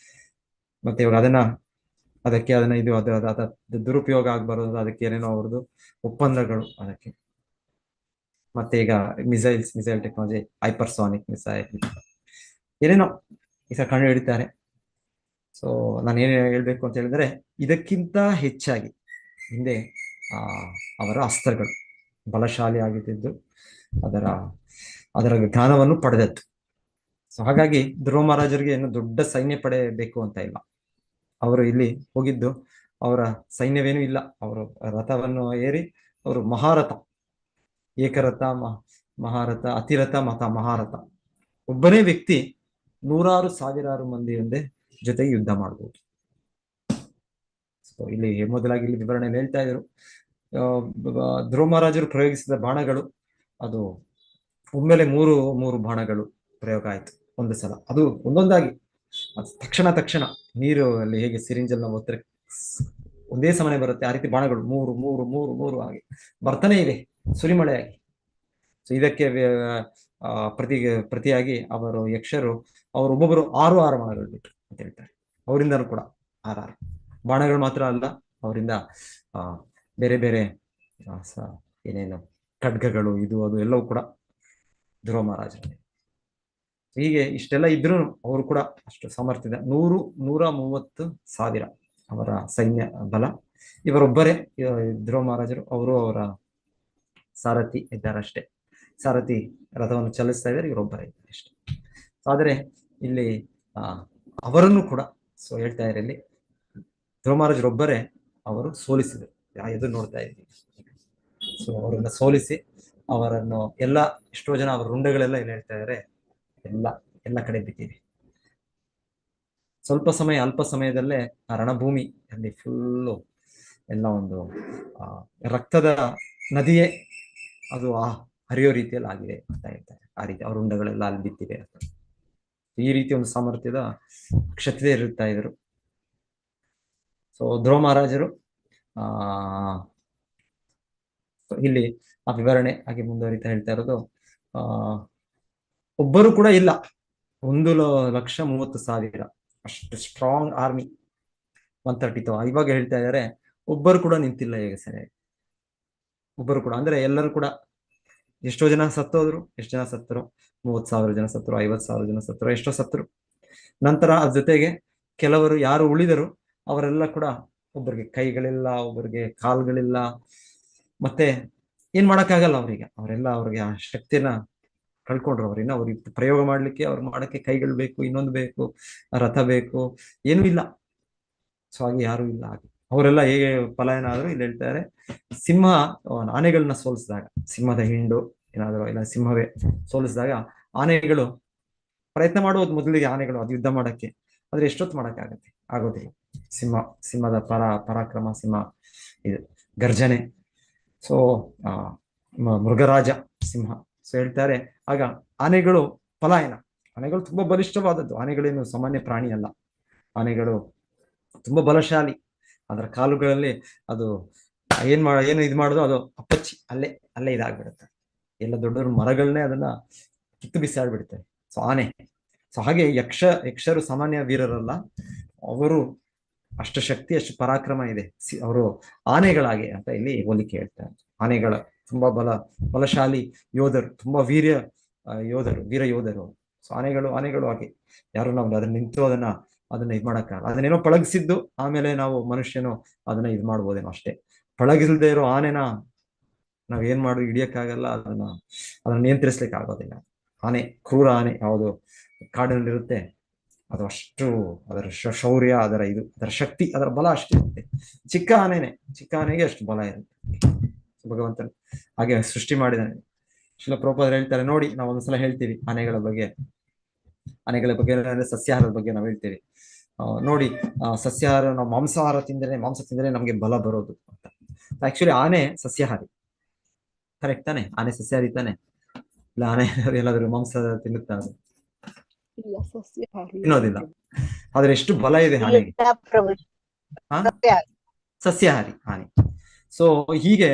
ಮತ್ತೆ ಇವಾಗ ಅದನ್ನ ದುರುಪಯೋಗ ಆಗ್ಬಾರದು, ಅದಕ್ಕೆ ಏನೇನೋ ಅವ್ರದ್ದು ಒಪ್ಪಂದಗಳು ಅದಕ್ಕೆ. ಮತ್ತೆ ಈಗ ಮಿಸೈಲ್ ಟೆಕ್ನಾಲಜಿ, ಹೈಪರ್ಸಾನಿಕ್ ಮಿಸೈಲ್, ಏನೇನೋ ಈಗ ಕಂಡು ಹಿಡಿತಾರೆ. ಸೊ ನಾನು ಏನ್ ಹೇಳ್ಬೇಕು ಅಂತ ಹೇಳಿದ್ರೆ, ಇದಕ್ಕಿಂತ ಹೆಚ್ಚಾಗಿ ಹಿಂದೆ ಅವರ ಅಸ್ತ್ರಗಳು ಬಲಶಾಲಿ ಆಗಿದ್ದು, ಅದರ ಜ್ಞಾನವನ್ನು ಪಡೆದದ್ದು. ಸೊ ಹಾಗಾಗಿ ಧ್ರುವ ಮಹಾರಾಜರಿಗೆ ಏನು ದೊಡ್ಡ ಸೈನ್ಯ ಪಡೆ ಬೇಕು ಅಂತ ಇಲ್ಲ. ಅವರು ಇಲ್ಲಿ ಹೋಗಿದ್ದು, ಅವರ ಸೈನ್ಯವೇನೂ ಇಲ್ಲ. ಅವರು ರಥವನ್ನು ಏರಿ ಅವರು ಮಹಾರಥ, ಏಕರಥ, ಮಹಾರಥ, ಅತಿರಥ, ಮಹಾರಥ, ಒಬ್ಬನೇ ವ್ಯಕ್ತಿ 100,000 ಮಂದಿ ಜೊತೆಗೆ ಯುದ್ಧ ಮಾಡಬಹುದು. ಸೊ ಇಲ್ಲಿ ಮೊದಲಾಗಿ ಇಲ್ಲಿ ವಿವರಣೆಯಲ್ಲಿ ಹೇಳ್ತಾ ಇದ್ರು, ಧ್ರುವ ಮಹಾರಾಜರು ಪ್ರಯೋಗಿಸಿದ ಬಾಣಗಳು, ಅದು ಒಮ್ಮೆಲೆ 3 ಬಾಣಗಳು ಪ್ರಯೋಗ ಆಯ್ತು ಒಂದು ಸಲ. ಅದು ಒಂದೊಂದಾಗಿ ತಕ್ಷಣ ನೀರು ಅಲ್ಲಿ ಹೇಗೆ ಸಿರಿಂಜಲ್ ನಾವು ಒತ್ತರೆ ಒಂದೇ ಸಮನೆ ಬರುತ್ತೆ, ಆ ರೀತಿ ಬಾಣಗಳು 3 ಆಗಿ ಬರ್ತಾನೆ ಇವೆ ಸುರಿಮಳೆಯಾಗಿ. ಸೊ ಇದಕ್ಕೆ ಪ್ರತಿಯಾಗಿ ಅವರು ಯಕ್ಷರು ಒಬ್ಬೊಬ್ಬರು 6 ಬಾಣಗಳು ಬಿಟ್ಟರು ಅಂತ ಹೇಳ್ತಾರೆ. ಅವರಿಂದನೂ ಕೂಡ 6 ಬಾಣಗಳು ಮಾತ್ರ ಅಲ್ಲ, ಅವರಿಂದ ಬೇರೆ ಬೇರೆ ಏನೇನು ಖಡ್ಗಗಳು, ಅದು ಎಲ್ಲವೂ ಕೂಡ ಧ್ರುವ ಮಹಾರಾಜರಲ್ಲಿ. ಹೀಗೆ ಇಷ್ಟೆಲ್ಲ ಇದ್ರೂ ಅವರು ಕೂಡ ಅಷ್ಟು ಸಾಮರ್ಥ್ಯದ 130,000 ಅವರ ಸೈನ್ಯ ಬಲ. ಇವರೊಬ್ಬರೇ ಧ್ರುವ ಮಹಾರಾಜರು, ಅವರು ಅವರ ಸಾರಥಿ ಇದ್ದಾರಷ್ಟೇ. ಸಾರಥಿ ರಥವನ್ನು ಚಲಿಸ್ತಾ ಇದ್ದಾರೆ, ಇವರೊಬ್ಬರೇ ಇದ್ದಾರೆ ಅಷ್ಟೇ. ಆದರೆ ಇಲ್ಲಿ ಅವರನ್ನು ಕೂಡ ಹೇಳ್ತಾ ಇದ್ದಾರೆ, ಇಲ್ಲಿ ಧ್ರುವ ಮಹಾರಾಜರೊಬ್ಬರೇ ಅವರು ಸೋಲಿಸಿದರು. ಎದುರು ನೋಡ್ತಾ ಇದ್ದೀವಿ. ಸೊ ಅವರನ್ನ ಸೋಲಿಸಿ ಅವರನ್ನು ಎಷ್ಟೋ ಜನ ಅವರ ರುಂಡಗಳೆಲ್ಲ ಏನ್ ಹೇಳ್ತಾ ಇದ್ದಾರೆ, ಎಲ್ಲ ಕಡೆ ಬಿಟ್ಟಿದೆ. ಅಲ್ಪ ಸಮಯದಲ್ಲೇ ಆ ರಣಭೂಮಿ ಅಲ್ಲಿ ಫುಲ್ಲು ಎಲ್ಲ ಒಂದು ರಕ್ತದ ನದಿಯೇ ಅದು ಹರಿಯೋ ರೀತಿಯಲ್ಲಿ ಆಗಿದೆ ಅಂತ ಹೇಳ್ತಾರೆ. ಆ ರೀತಿ ಅವ್ರ ರುಂಡಗಳೆಲ್ಲ ಅಲ್ಲಿ ಬಿದ್ದಿದೆ. ಈ ರೀತಿ ಒಂದು ಸಾಮರ್ಥ್ಯದ ಕ್ಷತ್ರಿಯರು ಇರ್ತಾ ಇದ್ರು. ಸೊ ಧ್ರುವ ಮಹಾರಾಜರು ಇಲ್ಲಿ ಆ ವಿವರಣೆ ಹಾಗೆ ಮುಂದುವರಿತಾ ಹೇಳ್ತಾ ಇರೋದು, ಒಬ್ಬರು ಕೂಡ ಇಲ್ಲ, 130,000 ಅಷ್ಟು ಸ್ಟ್ರಾಂಗ್ ಆರ್ಮಿ 132. ಇವಾಗ ಹೇಳ್ತಾ ಇದ್ದಾರೆ ಒಬ್ಬರು ಕೂಡ ನಿಂತಿಲ್ಲ ಈಗ ಸರಿಯಾಗಿ. ಒಬ್ಬರು ಕೂಡ ಅಂದ್ರೆ ಎಲ್ಲರೂ ಕೂಡ ಎಷ್ಟೋ ಜನ ಸತ್ತೋದ್ರು. ಎಷ್ಟು ಜನ ಸತ್ತರು? 30,000 ಜನ ಸತ್ತರು, 50,000 ಜನ ಸತ್ತರು, ಎಷ್ಟೋ ಸತ್ತರು. ನಂತರ ಅದ್ರ ಜೊತೆಗೆ ಕೆಲವರು ಯಾರು ಉಳಿದರು ಅವರೆಲ್ಲ ಕೂಡ ಒಬ್ಬರಿಗೆ ಕೈಗಳಿಲ್ಲ, ಒಬ್ಬರಿಗೆ ಕಾಲ್ಗಳಿಲ್ಲ, ಮತ್ತೆ ಏನ್ ಮಾಡಕ್ಕಾಗಲ್ಲ ಅವರಿಗೆ. ಅವ್ರಿಗೆ ಆ ಶಕ್ತಿಯನ್ನ ಕಳ್ಕೊಂಡ್ರು. ಅವ್ರಿಗೆ ಪ್ರಯೋಗ ಮಾಡ್ಲಿಕ್ಕೆ, ಅವ್ರು ಮಾಡಕ್ಕೆ ಕೈಗಳು ಬೇಕು, ಇನ್ನೊಂದು ಬೇಕು, ರಥ ಬೇಕು, ಏನೂ ಇಲ್ಲ. ಸೊ ಹಾಗೆ ಯಾರು ಇಲ್ಲ. ಹಾಗೆ ಅವರೆಲ್ಲ ಹೇಗೆ ಪಲಾಯನ ಆದ್ರು ಇಲ್ಲಿ ಹೇಳ್ತಾರೆ, ಸಿಂಹ ಆನೆಗಳನ್ನ ಸೋಲಿಸಿದಾಗ, ಸಿಂಹದ ಹಿಂಡು ಏನಾದ್ರು ಇಲ್ಲ ಸಿಂಹವೇ ಸೋಲಿಸಿದಾಗ ಆನೆಗಳು ಪ್ರಯತ್ನ ಮಾಡುವುದು ಮೊದಲಿಗೆ, ಆನೆಗಳು ಅದು ಯುದ್ಧ ಮಾಡಕ್ಕೆ. ಆದ್ರೆ ಎಷ್ಟೊತ್ತು ಮಾಡಕ್ಕಾಗತ್ತೆ? ಆಗೋದಿಲ್ಲ. ಸಿಂಹದ ಪರಾಕ್ರಮ, ಸಿಂಹ ಇದು ಗರ್ಜನೆ. ಸೊ ಮೃಗರಾಜ ಸಿಂಹ. ಸೊ ಹೇಳ್ತಾರೆ ಆಗ ಆನೆಗಳು ಪಲಾಯನ. ಆನೆಗಳು ತುಂಬಾ ಬಲಿಷ್ಠವಾದದ್ದು. ಆನೆಗಳೇನು ಸಾಮಾನ್ಯ ಪ್ರಾಣಿ ಅಲ್ಲ. ಆನೆಗಳು ತುಂಬಾ ಬಲಶಾಲಿ. ಅದರ ಕಾಲುಗಳಲ್ಲಿ ಅದು ಏನು ಇದು ಮಾಡೋದು ಅದು ಅಪ್ಪಚ್ಚಿ ಅಲ್ಲೇ ಇದಾಗ್ಬಿಡುತ್ತೆ. ಎಲ್ಲ ದೊಡ್ಡ ದೊಡ್ಡ ಮರಗಳನ್ನೇ ಅದನ್ನ ಕಿತ್ತು ಬಿಸಾಡ್ಬಿಡುತ್ತೆ. ಸೊ ಆನೆ. ಸೊ ಹಾಗೆ ಯಕ್ಷರು ಸಾಮಾನ್ಯ ವೀರರಲ್ಲ. ಅವರು ಅಷ್ಟು ಶಕ್ತಿ, ಅಷ್ಟು ಪರಾಕ್ರಮ ಇದೆ ಅವರು ಆನೆಗಳಾಗೆ ಅಂತ ಇಲ್ಲಿ ಹೋಲಿಕೆ ಹೇಳ್ತಾರೆ. ಆನೆಗಳ ತುಂಬಾ ಬಲಶಾಲಿ ಯೋಧರು, ತುಂಬಾ ವೀರ ಯೋಧರು. ಸೊ ಆನೆಗಳು ಹಾಗೆ. ಯಾರು ನಾವು ಅದನ್ನ ನಿಂತು ಅದನ್ನ ಇದು ಮಾಡಕ್ಕಾಗಲ್ಲ. ಅದನ್ನೇನೋ ಪಳಗಿಸಿದ್ದು, ಆಮೇಲೆ ನಾವು ಮನುಷ್ಯನು ಅದನ್ನ ಇದು ಮಾಡ್ಬೋದೇನೋ ಅಷ್ಟೇ. ಪಳಗಿಲ್ದೇ ಇರೋ ಆನೆನ ನಾವ್ ಏನ್ ಮಾಡೋದು ಹಿಡಿಯಕ್ಕಾಗಲ್ಲ. ಅದನ್ನ ನಿಯಂತ್ರಿಸ್ಲಿಕ್ಕೆ ಆಗೋದಿಲ್ಲ. ಆನೆ, ಕ್ರೂರ ಆನೆ ಯಾವುದು ಕಾಡಿನಲ್ಲಿರುತ್ತೆ, ಅದು ಅಷ್ಟು ಅದರ ಶೌರ್ಯ, ಅದರ ಶಕ್ತಿ, ಅದರ ಬಲ ಅಷ್ಟಿರುತ್ತೆ. ಚಿಕ್ಕ ಆನೆಗೆ ಅಷ್ಟು ಬಲ ಇರುತ್ತೆ. ಭಗವಂತನು ಹಾಗೆ ಸೃಷ್ಟಿ ಮಾಡಿದಾನೆ. ಶ್ರೀಲ ಪ್ರಭುಪಾದರು ಹೇಳ್ತಾರೆ ನೋಡಿ, ನಾವು ಒಂದ್ಸಲ ಹೇಳ್ತೀವಿ ಆನೆಗಳ ಬಗ್ಗೆ ಅಂದ್ರೆ ಸಸ್ಯಾಹಾರದ ಬಗ್ಗೆ ನಾವು ಹೇಳ್ತೀವಿ. ನೋಡಿ, ಸಸ್ಯಾಹಾರ, ನಾವು ಮಾಂಸ ತಿಂದರೆ ನಮ್ಗೆ ಬಲ ಬರೋದು ಅಂತ. ಆಕ್ಚುಲಿ ಆನೆ ಸಸ್ಯಾಹಾರಿ, ಕರೆಕ್ಟ್ ತಾನೆ? ಆನೆ ಸಸ್ಯಾಹಾರಿ ತಾನೆ? ಇಲ್ಲ ಆನೆ ಎಲ್ಲಾದ್ರೂ ಮಾಂಸ ತಿನ್ನುತ್ತಾ? ತಿನ್ನೋದಿಲ್ಲ. ಆದ್ರೆ ಎಷ್ಟು ಬಲ ಇದೆ ಆನೆಗೆ. ಸಸ್ಯಾಹಾರಿ ಆನೆ. ಸೊ ಹೀಗೆ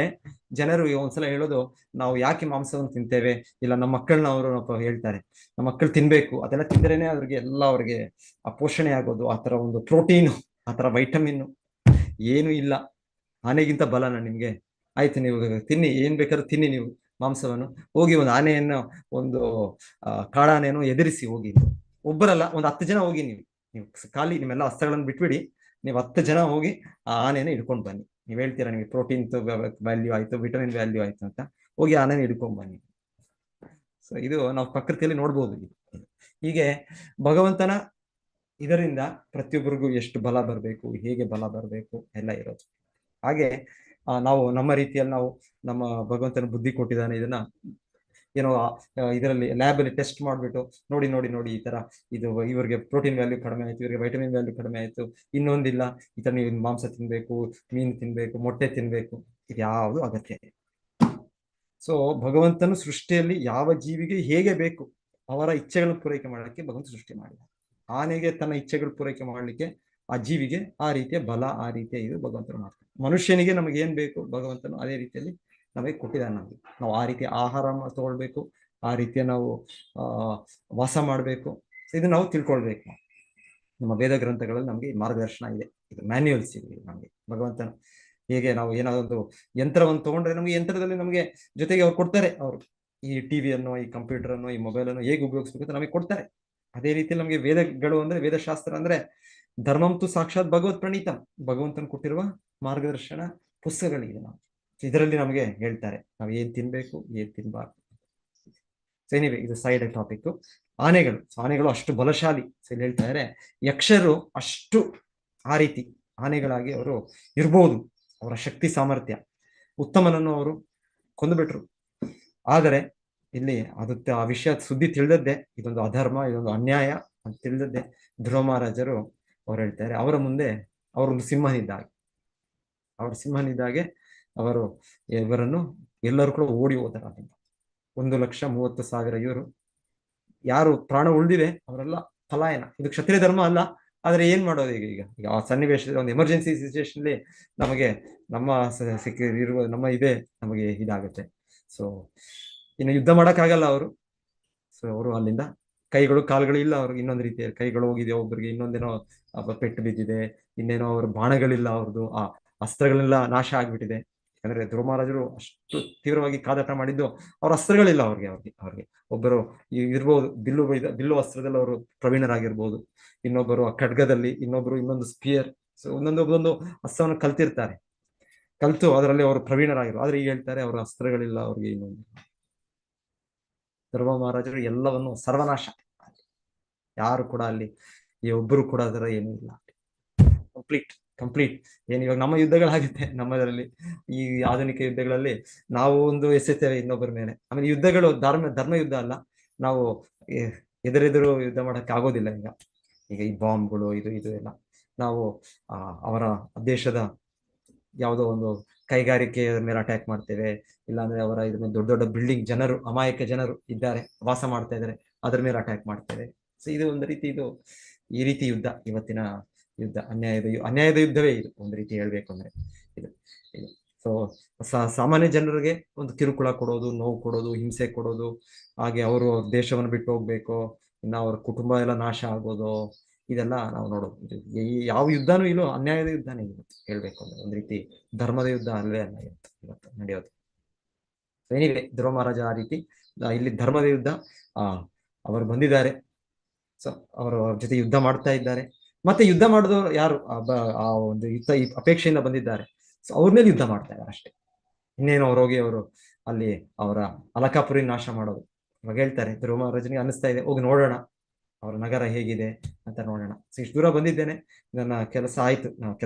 ಜನರು ಒಂದ್ಸಲ ಹೇಳೋದು, ನಾವು ಯಾಕೆ ಮಾಂಸವನ್ನು ತಿಂತೇವೆ, ಇಲ್ಲ ನಮ್ಮ ಮಕ್ಕಳನ್ನ ಅವರು ಹೇಳ್ತಾರೆ, ನಮ್ಮ ಮಕ್ಕಳು ತಿನ್ಬೇಕು, ಅದೆಲ್ಲ ತಿಂದ್ರೇನೆ ಅವ್ರಿಗೆ ಆ ಪೋಷಣೆ ಆಗೋದು, ಆ ತರ ಒಂದು ಪ್ರೋಟೀನು, ಆ ತರ ವೈಟಮಿನ್ ಏನು ಇಲ್ಲ. ಆನೆಗಿಂತ ಬಲನ ನಿಮ್ಗೆ? ಆಯ್ತು, ನೀವು ತಿನ್ನಿ, ಏನ್ ಬೇಕಾದ್ರೂ ತಿನ್ನಿ ನೀವು ಮಾಂಸವನ್ನು. ಹೋಗಿ ಒಂದು ಆನೆಯನ್ನು, ಒಂದು ಕಾಡಾನೆಯನ್ನು ಎದುರಿಸಿ ಹೋಗಿ. ಒಬ್ಬರಲ್ಲ, ಒಂದು 10 ಜನ ಹೋಗಿ. ನೀವು ಖಾಲಿ ನಿಮ್ಮೆಲ್ಲ ಅಸ್ತ್ರಗಳನ್ನು ಬಿಟ್ಬಿಡಿ, ನೀವು 10 ಜನ ಹೋಗಿ ಆ ಆನೆಯನ್ನು ಹಿಡ್ಕೊಂಡು ಬನ್ನಿ. ನೀವ್ ಹೇಳ್ತೀರಾ ನಿಮಗೆ ಪ್ರೋಟೀನ್ ವ್ಯಾಲ್ಯೂ ಆಯ್ತು, ವಿಟಮಿನ್ ವ್ಯಾಲ್ಯೂ ಆಯ್ತು ಅಂತ. ಹೋಗಿ ಆನೆನ ಹಿಡ್ಕೊಂಡ್ ಬನ್ನಿ. ಸೊ ಇದು ನಾವು ಪ್ರಕೃತಿಯಲ್ಲಿ ನೋಡ್ಬೋದು. ಹೀಗೆ ಭಗವಂತನ ಇದರಿಂದ ಪ್ರತಿಯೊಬ್ಬರಿಗೂ ಎಷ್ಟು ಬಲ ಬರಬೇಕು, ಹೇಗೆ ಬಲ ಬರಬೇಕು ಎಲ್ಲ ಇರೋದು. ಹಾಗೆ ನಾವು ನಮ್ಮ ರೀತಿಯಲ್ಲಿ ನಾವು ನಮ್ಮ ಭಗವಂತನ ಬುದ್ಧಿ ಕೊಟ್ಟಿದ್ದಾನೆ. ಇದನ್ನ ಏನೋ ಇದರಲ್ಲಿ ಲ್ಯಾಬ್ ಅಲ್ಲಿ ಟೆಸ್ಟ್ ಮಾಡ್ಬಿಟ್ಟು ನೋಡಿ ಈ ತರ ಇದು ಇವ್ರಿಗೆ ಪ್ರೋಟೀನ್ ವ್ಯಾಲ್ಯೂ ಕಡಿಮೆ ಆಯ್ತು, ಇವ್ರಿಗೆ ವೈಟಮಿನ್ ವ್ಯಾಲ್ಯೂ ಕಡಿಮೆ ಆಯ್ತು, ಇನ್ನೊಂದಿಲ್ಲ, ಈ ತರ ನೀವು ಮಾಂಸ ತಿನ್ಬೇಕು, ಮೀನು ತಿನ್ಬೇಕು, ಮೊಟ್ಟೆ ತಿನ್ಬೇಕು, ಇದ್ಯಾವುದು ಅಗತ್ಯ ಇದೆ. ಸೊ ಭಗವಂತನು ಸೃಷ್ಟಿಯಲ್ಲಿ ಯಾವ ಜೀವಿಗೆ ಹೇಗೆ ಬೇಕು ಅವರ ಇಚ್ಛೆಗಳನ್ನು ಪೂರೈಕೆ ಮಾಡಲಿಕ್ಕೆ ಭಗವಂತ ಸೃಷ್ಟಿ ಮಾಡಿದ. ಆನೆಗೆ ತನ್ನ ಇಚ್ಛೆಗಳು ಪೂರೈಕೆ ಮಾಡಲಿಕ್ಕೆ, ಆ ಜೀವಿಗೆ ಆ ರೀತಿಯ ಬಲ, ಆ ರೀತಿಯ ಇದು ಭಗವಂತನು ಮಾಡ್ತಾನೆ. ಮನುಷ್ಯನಿಗೆ ನಮಗೆ ಏನ್ ಬೇಕು ಭಗವಂತನು ಅದೇ ರೀತಿಯಲ್ಲಿ ನಮಗೆ ಕೊಟ್ಟಿದ್ದಾನೆ. ನಾವು ಆ ರೀತಿಯ ಆಹಾರ ತಗೊಳ್ಬೇಕು, ಆ ರೀತಿಯ ನಾವು ವಾಸ ಮಾಡಬೇಕು. ಇದು ನಾವು ತಿಳ್ಕೊಳ್ಬೇಕು. ನಮ್ಮ ವೇದ ಗ್ರಂಥಗಳಲ್ಲಿ ನಮಗೆ ಮಾರ್ಗದರ್ಶನ ಇದೆ, ಇದು ಮ್ಯಾನ್ಯುಯಲ್ಸ್ ಇದೆ ನಮಗೆ. ಭಗವಂತನು ಹೇಗೆ ನಾವು ಏನಾದೊಂದು ಯಂತ್ರವನ್ನು ತಗೊಂಡ್ರೆ ನಮಗೆ ಯಂತ್ರದಲ್ಲಿ ನಮಗೆ ಜೊತೆಗೆ ಅವ್ರು ಕೊಡ್ತಾರೆ, ಅವರು ಈ ಟಿವಿಯನ್ನು, ಈ ಕಂಪ್ಯೂಟರ್ ಅನ್ನು, ಈ ಮೊಬೈಲ್ ಅನ್ನು ಹೇಗೆ ಉಪಯೋಗಿಸ್ಬೇಕು ಅಂತ ನಮಗೆ ಕೊಡ್ತಾರೆ. ಅದೇ ರೀತಿಯಲ್ಲಿ ನಮಗೆ ವೇದಗಳು ಅಂದ್ರೆ, ವೇದಶಾಸ್ತ್ರ ಅಂದ್ರೆ ಧರ್ಮಂತು ಸಾಕ್ಷಾತ್ ಭಗವತ್ ಪ್ರಣೀತಂ, ಭಗವಂತನ ಕೊಟ್ಟಿರುವ ಮಾರ್ಗದರ್ಶನ ಪುಸ್ತಕಗಳಿದೆ. ನಾವು ಇದರಲ್ಲಿ ನಮಗೆ ಹೇಳ್ತಾರೆ ನಾವು ಏನ್ ತಿನ್ಬೇಕು, ಏನ್ ತಿನ್ಬಾರ್ದು. ಸೊ ಏನಿವೆ, ಇದು ಸೈಡ್ ಟಾಪಿಕ್. ಆನೆಗಳು ಅಷ್ಟು ಬಲಶಾಲಿ. ಸೊ ಇಲ್ಲಿ ಹೇಳ್ತಾರೆ ಯಕ್ಷರು ಅಷ್ಟು ಆ ರೀತಿ ಆನೆಗಳಾಗಿ ಅವರು ಇರ್ಬೋದು. ಅವರ ಶಕ್ತಿ ಸಾಮರ್ಥ್ಯ, ಉತ್ತಮನನ್ನು ಅವರು ಕೊಂದುಬಿಟ್ರು. ಆದರೆ ಇಲ್ಲಿ ಆ ವಿಷಯ ಸುದ್ದಿ ತಿಳಿದದ್ದೇ, ಇದೊಂದು ಅಧರ್ಮ, ಇದೊಂದು ಅನ್ಯಾಯ ಅಂತ ತಿಳಿದದ್ದೇ ಧ್ರುವ ಮಹಾರಾಜರು ಅವ್ರು ಹೇಳ್ತಾರೆ, ಅವರ ಮುಂದೆ ಅವರೊಂದು ಸಿಂಹನಿದ್ದಾಗೆ ಅವರು ಇವರನ್ನು ಎಲ್ಲರೂ ಕೂಡ ಓಡಿ ಹೋದರ. 1,30,30,000 ಇವರು ಯಾರು ಪ್ರಾಣ ಉಳಿದಿವೆ ಅವರೆಲ್ಲ ಪಲಾಯನ. ಇದು ಕ್ಷತ್ರಿಯ ಧರ್ಮ ಅಲ್ಲ, ಆದ್ರೆ ಏನ್ ಮಾಡೋದು ಈಗ ಆ ಸನ್ನಿವೇಶದಲ್ಲಿ, ಒಂದು ಎಮರ್ಜೆನ್ಸಿ ಸಿಚುವೇಶನ್ ಅಲ್ಲಿ ನಮಗೆ ನಮ್ಮ ಇದೆ ನಮಗೆ ಇದಾಗುತ್ತೆ. ಸೊ ಇನ್ನು ಯುದ್ಧ ಮಾಡಕ್ಕಾಗಲ್ಲ ಅವರು. ಸೊ ಅವರು ಅಲ್ಲಿಂದ ಕೈಗಳು ಕಾಲುಗಳು ಇಲ್ಲ ಅವ್ರಿಗೆ. ಇನ್ನೊಂದು ರೀತಿಯ ಕೈಗಳು ಹೋಗಿದೆ ಒಬ್ರಿಗೆ, ಇನ್ನೊಂದೇನೋ ಪೆಟ್ಟು ಬಿದ್ದಿದೆ, ಇನ್ನೇನೋ ಅವ್ರ ಬಾಣಗಳಿಲ್ಲ ಅವ್ರದ್ದು. ಅಸ್ತ್ರಗಳೆಲ್ಲ ನಾಶ ಆಗ್ಬಿಟ್ಟಿದೆ. ಯಾಕಂದ್ರೆ ಧ್ರುವ ಮಹಾರಾಜರು ಅಷ್ಟು ತೀವ್ರವಾಗಿ ಕಾದಾಟ ಮಾಡಿದ್ದು, ಅವ್ರ ಅಸ್ತ್ರಗಳಿಲ್ಲ ಅವ್ರಿಗೆ ಒಬ್ಬರು ಇರ್ಬೋದು, ಬಿಲ್ಲು ಅಸ್ತ್ರದಲ್ಲಿ ಅವರು ಪ್ರವೀಣರಾಗಿರ್ಬೋದು, ಇನ್ನೊಬ್ಬರು ಖಡ್ಗದಲ್ಲಿ, ಇನ್ನೊಬ್ರು ಇನ್ನೊಂದು ಸ್ಪಿಯರ್, ಒಂದೊಂದು ಅಸ್ತ್ರವನ್ನು ಕಲ್ತು ಅದರಲ್ಲಿ ಅವರು ಪ್ರವೀಣರಾಗಿರು. ಆದ್ರೆ ಈಗ ಹೇಳ್ತಾರೆ ಅವ್ರ ಅಸ್ತ್ರಗಳಿಲ್ಲ, ಅವ್ರಿಗೆ ಇನ್ನೊಂದು. ಧ್ರುವ ಮಹಾರಾಜರು ಎಲ್ಲವನ್ನು ಸರ್ವನಾಶ, ಯಾರು ಕೂಡ ಅಲ್ಲಿ ಒಬ್ಬರು ಕೂಡ ಅದರ ಏನೂ ಇಲ್ಲ, ಕಂಪ್ಲೀಟ್. ಏನ್ ಇವಾಗ ನಮ್ಮ ಯುದ್ಧಗಳಾಗುತ್ತೆ ನಮ್ಮದರಲ್ಲಿ, ಈ ಆಧುನಿಕ ಯುದ್ಧಗಳಲ್ಲಿ ನಾವು ಒಂದು ಎಸೆತೇವೆ ಇನ್ನೊಬ್ಬರ ಮೇಲೆ. ಆಮೇಲೆ ಯುದ್ಧಗಳು ಧರ್ಮ ಯುದ್ಧ ಅಲ್ಲ, ನಾವು ಎದುರೆದುರು ಯುದ್ಧ ಮಾಡಕ್ಕೆ ಆಗೋದಿಲ್ಲ. ಈಗ ಈ ಬಾಂಬ್ಗಳು ಇದು ಎಲ್ಲ ನಾವು ಅವರ ದೇಶದ ಯಾವುದೋ ಒಂದು ಕೈಗಾರಿಕೆ ಮೇಲೆ ಅಟ್ಯಾಕ್ ಮಾಡ್ತೇವೆ, ಇಲ್ಲಾಂದ್ರೆ ಅವರ ಇದ್ರ ಮೇಲೆ ದೊಡ್ಡ ಬಿಲ್ಡಿಂಗ್, ಅಮಾಯಕ ಜನರು ಇದ್ದಾರೆ, ವಾಸ ಮಾಡ್ತಾ ಇದ್ದಾರೆ, ಅದ್ರ ಮೇಲೆ ಅಟ್ಯಾಕ್ ಮಾಡ್ತೇವೆ. ಸೊ ಇದು ಒಂದು ರೀತಿ, ಈ ರೀತಿ ಯುದ್ಧ, ಇವತ್ತಿನ ಯುದ್ಧ ಅನ್ಯಾಯದ ಯುದ್ಧವೇ ಇದು, ಒಂದು ರೀತಿ ಹೇಳ್ಬೇಕು ಅಂದ್ರೆ ಇದು. ಸೊ ಸಾಮಾನ್ಯ ಜನರಿಗೆ ಒಂದು ಕಿರುಕುಳ ಕೊಡೋದು, ನೋವು ಕೊಡೋದು, ಹಿಂಸೆ ಕೊಡೋದು, ಹಾಗೆ ಅವರು ದೇಶವನ್ನು ಬಿಟ್ಟು ಹೋಗ್ಬೇಕು, ಇನ್ನು ಅವ್ರ ಕುಟುಂಬ ಎಲ್ಲ ನಾಶ ಆಗೋದು, ಇದೆಲ್ಲ ನಾವು ನೋಡೋದು. ಯಾವ ಯುದ್ಧನೂ ಇಲ್ಲೋ ಅನ್ಯಾಯದ ಯುದ್ಧನೇ ಇವತ್ತು ಹೇಳ್ಬೇಕು ಅಂದ್ರೆ, ಒಂದು ರೀತಿ ಧರ್ಮದ ಯುದ್ಧ ಅಲ್ವೇ ಅಲ್ಲ ಇವತ್ತು ನಡೆಯೋದು. ಏನಿದೆ ಧ್ರುವ ಮಹಾರಾಜ ಆ ರೀತಿ ಇಲ್ಲಿ ಧರ್ಮದ ಯುದ್ಧ, ಅವರು ಬಂದಿದ್ದಾರೆ. ಸೊ ಅವರ ಜೊತೆ ಯುದ್ಧ ಮಾಡ್ತಾ ಇದ್ದಾರೆ. ಮತ್ತೆ ಯುದ್ಧ ಮಾಡಿದವರು ಯಾರು ಆ ಒಂದು ಅಪೇಕ್ಷೆಯಿಂದ ಬಂದಿದ್ದಾರೆ, ಸೊ ಅವ್ರ ಮೇಲೆ ಯುದ್ಧ ಮಾಡ್ತಾ ಇದ್ದಾರೆ ಅಷ್ಟೇ. ಇನ್ನೇನು ಹೋಗಿ ಅವರು ಅಲ್ಲಿ ಅವರ ಅಲಕಾಪುರಿ ನಾಶ ಮಾಡೋದು. ಇವಾಗ ಹೇಳ್ತಾರೆ ಧ್ರುವ ಮಹಾರಾಜನಿಗೆ ಅನಿಸ್ತಾ ಇದೆ, ಹೋಗಿ ನೋಡೋಣ ಅವರ ನಗರ ಹೇಗಿದೆ ಅಂತ ನೋಡೋಣ. ಸೊ ಇಷ್ಟು ದೂರ ಬಂದಿದ್ದೇನೆ, ನನ್ನ ಕೆಲಸ ಆಯ್ತು,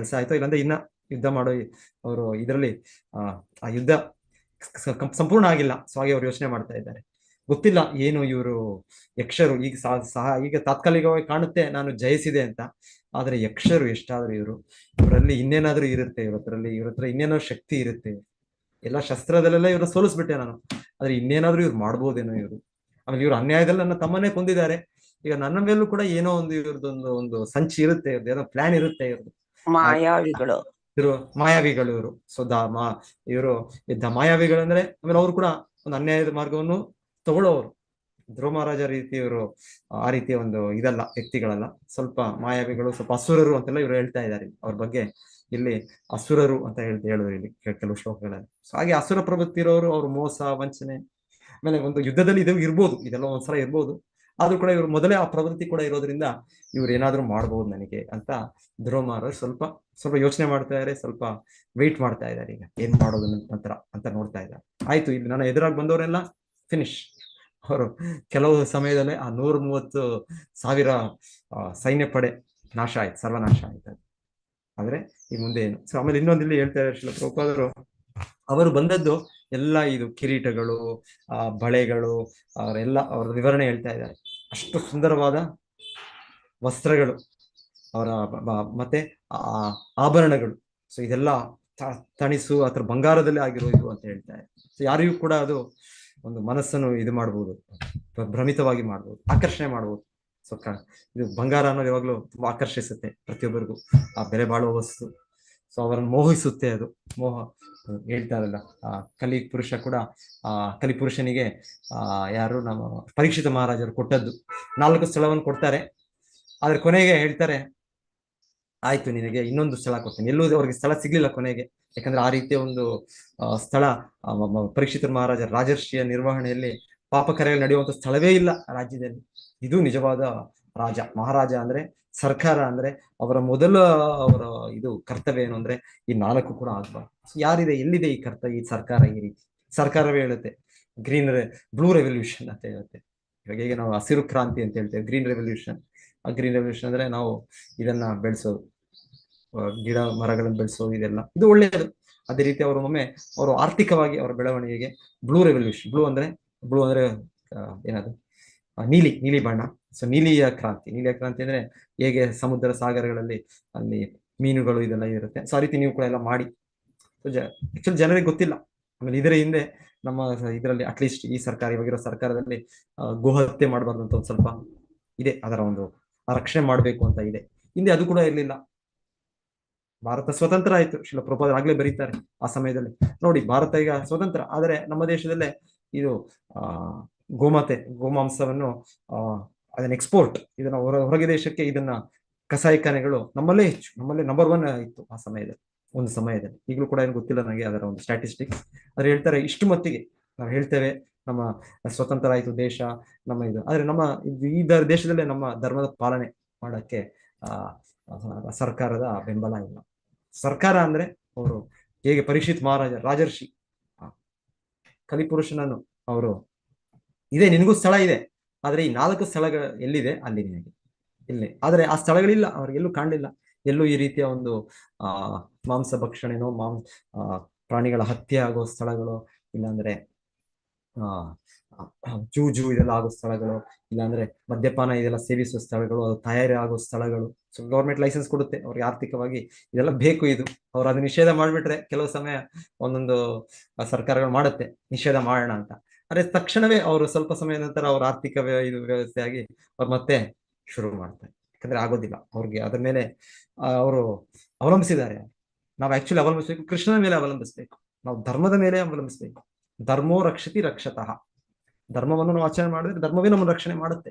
ಇಲ್ಲಾಂದ್ರೆ ಇನ್ನ ಯುದ್ಧ ಮಾಡೋ ಅವರು ಇದರಲ್ಲಿ ಆ ಯುದ್ಧ ಸಂಪೂರ್ಣ ಆಗಿಲ್ಲ. ಸೊ ಹಾಗೆ ಅವ್ರು ಯೋಚನೆ ಮಾಡ್ತಾ ಇದ್ದಾರೆ. ಗೊತ್ತಿಲ್ಲ ಏನು ಇವರು ಯಕ್ಷರು ಈಗ ತಾತ್ಕಾಲಿಕವಾಗಿ ಕಾಣುತ್ತೆ ನಾನು ಜಯಿಸಿದೆ ಅಂತ, ಆದ್ರೆ ಯಕ್ಷರು ಎಷ್ಟಾದ್ರೂ ಇವರಲ್ಲಿ ಇನ್ನೇನಾದ್ರೂ ಇರುತ್ತೆ, ಇವ್ರ ಹತ್ರ ಇನ್ನೇನೋ ಶಕ್ತಿ ಇರುತ್ತೆ. ಎಲ್ಲ ಶಸ್ತ್ರದಲ್ಲೆಲ್ಲ ಇವ್ರನ್ನ ಸೋಲಿಸ್ಬಿಟ್ಟೆ ನಾನು, ಆದ್ರೆ ಇನ್ನೇನಾದ್ರೂ ಇವ್ರು ಮಾಡ್ಬೋದೇನೋ ಇವರು. ಆಮೇಲೆ ಇವ್ರು ಅನ್ಯಾಯದಲ್ಲಿ ನನ್ನ ತಮ್ಮನ್ನೇ ಕೊಂದಿದ್ದಾರೆ, ಈಗ ನನ್ನ ಮೇಲೂ ಕೂಡ ಏನೋ ಒಂದು ಇವ್ರದ್ದೊಂದು ಸಂಚಿ ಇರುತ್ತೆ, ಏನೋ ಪ್ಲಾನ್ ಇರುತ್ತೆ ಇವ್ರದ್ದು. ಮಾಯಾವಿಗಳು ಇವರು. ಸೊ ಮಾಯಾವಿಗಳು ಅಂದ್ರೆ ಆಮೇಲೆ ಅವರು ಕೂಡ ಒಂದು ಅನ್ಯಾಯದ ಮಾರ್ಗವನ್ನು ತಗೊಳ್ಳೋರು. ಧ್ರುವ ಮಹಾರಾಜ ರೀತಿಯವರು ಆ ರೀತಿಯ ಒಂದು ಇದಲ್ಲ, ವ್ಯಕ್ತಿಗಳಲ್ಲ, ಸ್ವಲ್ಪ ಮಾಯಾವಿಗಳು, ಸ್ವಲ್ಪ ಅಸುರರು ಅಂತೆಲ್ಲ ಇವರು ಹೇಳ್ತಾ ಇದ್ದಾರೆ ಅವ್ರ ಬಗ್ಗೆ. ಇಲ್ಲಿ ಅಸುರರು ಅಂತ ಹೇಳಿದ್ರು ಇಲ್ಲಿ ಕೆಲವು ಶ್ಲೋಕಗಳಲ್ಲಿ. ಸೊ ಹಾಗೆ ಅಸುರ ಪ್ರವೃತ್ತಿ ಇರೋರು, ಅವ್ರು ಮೋಸ, ವಂಚನೆ, ಆಮೇಲೆ ಒಂದು ಯುದ್ಧದಲ್ಲಿ ಇದೆಲ್ಲ ಒಂದ್ಸಲ ಇರ್ಬೋದು, ಆದ್ರೂ ಕೂಡ ಇವರು ಮೊದಲೇ ಆ ಪ್ರವೃತ್ತಿ ಕೂಡ ಇರೋದ್ರಿಂದ ಇವ್ರು ಏನಾದ್ರು ಮಾಡ್ಬೋದು ನನಗೆ ಅಂತ ಧ್ರುವ ಮಹಾರಾಜ್ ಸ್ವಲ್ಪ ಯೋಚನೆ ಮಾಡ್ತಾ ಇದ್ದಾರೆ, ಸ್ವಲ್ಪ ವೆಯ್ಟ್ ಮಾಡ್ತಾ ಇದ್ದಾರೆ. ಈಗ ಏನ್ ಮಾಡೋದು ನಂತರ ಅಂತ ನೋಡ್ತಾ ಇದ್ದಾರೆ. ಆಯ್ತು, ಇಲ್ಲಿ ನನ್ನ ಎದುರಾಗಿ ಬಂದವರೆಲ್ಲ ಫಿನಿಶ್. ಅವರು ಕೆಲವು ಸಮಯದಲ್ಲೇ ಆ 130,000 ಸೈನ್ಯ ಪಡೆ ನಾಶ ಆಯ್ತು, ಸರ್ವನಾಶ ಆಯ್ತು. ಆದ್ರೆ ಈ ಮುಂದೆ ಏನು? ಸೊ ಆಮೇಲೆ ಇನ್ನೊಂದಿಲ್ಲಿ ಹೇಳ್ತಾ ಇದ್ದಾರೆ ಶ್ರೀಲ ಪ್ರಭುಪಾದರು, ಅವರು ಬಂದದ್ದು ಎಲ್ಲ ಇದು ಕಿರೀಟಗಳು, ಬಳೆಗಳು, ಅವರ ವಿವರಣೆ ಹೇಳ್ತಾ ಇದ್ದಾರೆ. ಅಷ್ಟು ಸುಂದರವಾದ ವಸ್ತ್ರಗಳು, ಅವರ ಮತ್ತೆ ಆಭರಣಗಳು. ಸೊ ಇದೆಲ್ಲ ತಣಿಸು ಅಥವಾ ಬಂಗಾರದಲ್ಲೇ ಆಗಿರೋ ಇದು ಅಂತ ಹೇಳ್ತಾರೆ. ಸೊ ಯಾರಿಗೂ ಕೂಡ ಅದು ಒಂದು ಮನಸ್ಸನ್ನು ಇದು ಮಾಡ್ಬೋದು, ಭ್ರಮಿತವಾಗಿ ಮಾಡ್ಬೋದು, ಆಕರ್ಷಣೆ ಮಾಡ್ಬೋದು. ಸೊ ಇದು ಬಂಗಾರ ಅನ್ನೋದು ಯಾವಾಗ್ಲೂ ತುಂಬಾ ಆಕರ್ಷಿಸುತ್ತೆ ಪ್ರತಿಯೊಬ್ಬರಿಗೂ, ಆ ಬೆಲೆ ಬಾಳುವ ವಸ್ತು. ಸೊ ಅವರನ್ನು ಮೋಹಿಸುತ್ತೆ ಅದು. ಹೇಳ್ತಾರಲ್ಲ, ಕಲಿಪುರುಷ ಕೂಡ ಕಲಿಪುರುಷನಿಗೆ ಯಾರು ನಮ್ಮ ಪರೀಕ್ಷಿತ ಮಹಾರಾಜರು ಕೊಟ್ಟದ್ದು 4 ಸ್ಥಳವನ್ನು ಕೊಡ್ತಾರೆ. ಆದ್ರೆ ಕೊನೆಗೆ ಹೇಳ್ತಾರೆ, ಆಯ್ತು ನಿನಗೆ ಇನ್ನೊಂದು ಸ್ಥಳ ಕೊಡ್ತೀನಿ. ಎಲ್ಲೂ ಅವ್ರಿಗೆ ಸ್ಥಳ ಸಿಗ್ಲಿಲ್ಲ ಕೊನೆಗೆ, ಯಾಕಂದ್ರೆ ಆ ರೀತಿಯ ಒಂದು ಸ್ಥಳ ಪರೀಕ್ಷಿತ ಮಹಾರಾಜ ರಾಜರ್ಷಿಯ ನಿರ್ವಹಣೆಯಲ್ಲಿ ಪಾಪಕರೆಗಳು ನಡೆಯುವಂತ ಸ್ಥಳವೇ ಇಲ್ಲ ರಾಜ್ಯದಲ್ಲಿ. ಇದು ನಿಜವಾದ ಮಹಾರಾಜ ಅಂದ್ರೆ, ಸರ್ಕಾರ ಅಂದ್ರೆ ಅವರ ಇದು ಕರ್ತವ್ಯ ಏನು ಅಂದ್ರೆ ಈ 4 ಕೂಡ ಆಗ್ಬಾರ್ದು. ಯಾರಿದೆ, ಎಲ್ಲಿದೆ ಈ ಈ ಸರ್ಕಾರ? ಈ ರೀತಿ ಸರ್ಕಾರವೇ ಹೇಳುತ್ತೆ ಬ್ಲೂ ರೆವಲ್ಯೂಷನ್ ಅಂತ ಹೇಳುತ್ತೆ. ಇವಾಗ ಹೇಗೆ ನಾವು ಹಸಿರು ಕ್ರಾಂತಿ ಅಂತ ಹೇಳ್ತೇವೆ, ಗ್ರೀನ್ ರೆವಲ್ಯೂಷನ್. ಆ ಗ್ರೀನ್ ರೆವಲ್ಯೂಷನ್ ಅಂದ್ರೆ ನಾವು ಇದನ್ನ ಬೆಳೆಸೋದು, ಗಿಡ ಮರಗಳನ್ನು ಬೆಳೆಸೋದು, ಇದೆಲ್ಲ ಇದು ಒಳ್ಳೆಯದು. ಅದೇ ರೀತಿ ಅವರು ಆರ್ಥಿಕವಾಗಿ ಅವರ ಬೆಳವಣಿಗೆಗೆ ಬ್ಲೂ ರೆವಲ್ಯೂಷನ್, ಬ್ಲೂ ಅಂದ್ರೆ ಏನದು, ನೀಲಿ ಬಣ್ಣ. ಸೊ ನೀಲಿಯ ಕ್ರಾಂತಿ ಅಂದ್ರೆ ಹೇಗೆ ಸಮುದ್ರ ಸಾಗರಗಳಲ್ಲಿ ಅಲ್ಲಿ ಮೀನುಗಳು ಇದೆಲ್ಲ ಇರುತ್ತೆ. ಸೊ ಆ ರೀತಿ ನೀವು ಕೂಡ ಎಲ್ಲ ಮಾಡಿ. ಆಕ್ಚುಲಿ ಜನರಿಗೆ ಗೊತ್ತಿಲ್ಲ. ಆಮೇಲೆ ಇದರ ಹಿಂದೆ ನಮ್ಮ ಇದರಲ್ಲಿ ಅಟ್ಲೀಸ್ಟ್ ಈ ಸರ್ಕಾರ, ಇವಾಗಿರೋ ಸರ್ಕಾರದಲ್ಲಿ ಗೋಹತ್ಯೆ ಮಾಡಬಾರ್ದು ಅಂತ ಒಂದು ಸ್ವಲ್ಪ ಇದೆ, ಅದರ ಒಂದು ರಕ್ಷಣೆ ಮಾಡ್ಬೇಕು ಅಂತ ಇದೆ. ಹಿಂದೆ ಅದು ಕೂಡ ಇರ್ಲಿಲ್ಲ. ಭಾರತ ಸ್ವತಂತ್ರ ಆಯ್ತು, ಶ್ರೀಲ ಪ್ರಭುಪಾದರು ಆಗ್ಲೇ ಬರೀತಾರೆ ಆ ಸಮಯದಲ್ಲಿ. ನೋಡಿ, ಭಾರತ ಈಗ ಸ್ವತಂತ್ರ, ಆದರೆ ನಮ್ಮ ದೇಶದಲ್ಲೇ ಇದು ಗೋಮಾಂಸವನ್ನು ಅದನ್ನ ಎಕ್ಸ್ಪೋರ್ಟ್, ಇದನ್ನ ಹೊರಗೆ ದೇಶಕ್ಕೆ ಇದನ್ನ ಕಸಾಯಿಖಾನೆಗಳು ನಮ್ಮಲ್ಲೇ ಹೆಚ್ಚು, ನಮ್ಮಲ್ಲೇ ನಂಬರ್ 1 ಇತ್ತು ಆ ಸಮಯದಲ್ಲಿ. ಒಂದು ಸಮಯದಲ್ಲಿ. ಈಗಲೂ ಕೂಡ ಏನು ಗೊತ್ತಿಲ್ಲ ನನಗೆ ಅದರ ಒಂದು ಸ್ಟ್ಯಾಟಿಸ್ಟಿಕ್ಸ್. ಆದ್ರೆ ಹೇಳ್ತಾರೆ ಇಷ್ಟು ಮಟ್ಟಿಗೆ ನಾವು ಹೇಳ್ತೇವೆ ನಮ್ಮ ಸ್ವತಂತ್ರ ಆಯಿತು ದೇಶ ನಮ್ಮ ಇದು, ಆದ್ರೆ ನಮ್ಮ ಈ ದೇಶದಲ್ಲೇ ನಮ್ಮ ಧರ್ಮದ ಪಾಲನೆ ಮಾಡಕ್ಕೆ ಸರ್ಕಾರದ ಬೆಂಬಲ ಇಲ್ಲ. ಸರ್ಕಾರ ಅಂದ್ರೆ ಅವರು ಹೇಗೆ ಪರೀಕ್ಷಿತ್ ಮಹಾರಾಜ ರಾಜರ್ಷಿ ಕಲಿಪುರುಷನನ್ನು ಅವರು ಇದೆ, ನಿನಗೂ ಸ್ಥಳ ಇದೆ, ಆದ್ರೆ ಈ 4 ಸ್ಥಳಗಳು ಎಲ್ಲಿದೆ ಅಲ್ಲಿ ನಿನಗೆ ಇಲ್ಲಿ, ಆದ್ರೆ ಆ ಸ್ಥಳಗಳಿಲ್ಲ, ಅವ್ರಿಗೆಲ್ಲೂ ಕಾಣಲಿಲ್ಲ. ಎಲ್ಲೂ ಈ ರೀತಿಯ ಒಂದು ಮಾಂಸ ಭಕ್ಷಣೆನೋ ಪ್ರಾಣಿಗಳ ಹತ್ಯೆ ಆಗೋ ಸ್ಥಳಗಳು, ಇಲ್ಲಾಂದ್ರೆ ಜೂಜು ಇದೆಲ್ಲ ಆಗೋ ಸ್ಥಳಗಳು, ಇಲ್ಲಾಂದ್ರೆ ಮದ್ಯಪಾನ ಇದೆಲ್ಲ ಸೇವಿಸುವ ಸ್ಥಳಗಳು, ಅದು ತಯಾರಿ ಆಗೋ ಸ್ಥಳಗಳು. ಸೊ ಗೌರ್ಮೆಂಟ್ ಲೈಸೆನ್ಸ್ ಕೊಡುತ್ತೆ ಅವ್ರಿಗೆ ಆರ್ಥಿಕವಾಗಿ ಇದೆಲ್ಲ ಬೇಕು. ಇದು ಅವ್ರು ಅದು ನಿಷೇಧ ಮಾಡ್ಬಿಟ್ರೆ ಕೆಲವು ಸಮಯ ಒಂದೊಂದು ಸರ್ಕಾರಗಳು ಮಾಡುತ್ತೆ ನಿಷೇಧ ಮಾಡೋಣ ಅಂತ, ಆದ್ರೆ ತಕ್ಷಣವೇ ಅವರು ಸ್ವಲ್ಪ ಸಮಯದ ನಂತರ ಅವ್ರ ಆರ್ಥಿಕ ಇದು ವ್ಯವಸ್ಥೆ ಆಗಿ ಅವ್ರು ಮತ್ತೆ ಶುರು ಮಾಡ್ತಾರೆ. ಯಾಕಂದ್ರೆ ಆಗೋದಿಲ್ಲ ಅವ್ರಿಗೆ ಅದ್ರ ಮೇಲೆ ಅವರು ಅವಲಂಬಿಸಿದ್ದಾರೆ. ನಾವು ಆಕ್ಚುಲಿ ಅವಲಂಬಿಸ್ಬೇಕು, ಕೃಷ್ಣನ ಮೇಲೆ ಅವಲಂಬಿಸ್ಬೇಕು, ನಾವು ಧರ್ಮದ ಮೇಲೆ ಅವಲಂಬಿಸ್ಬೇಕು. ಧರ್ಮೋ ರಕ್ಷತಿ ರಕ್ಷತಃ. ಧರ್ಮವನ್ನು ನಾವು ಆಚರಣೆ ಮಾಡಿದ್ರೆ ಧರ್ಮವೇ ನಮ್ಮನ್ನು ರಕ್ಷಣೆ ಮಾಡುತ್ತೆ.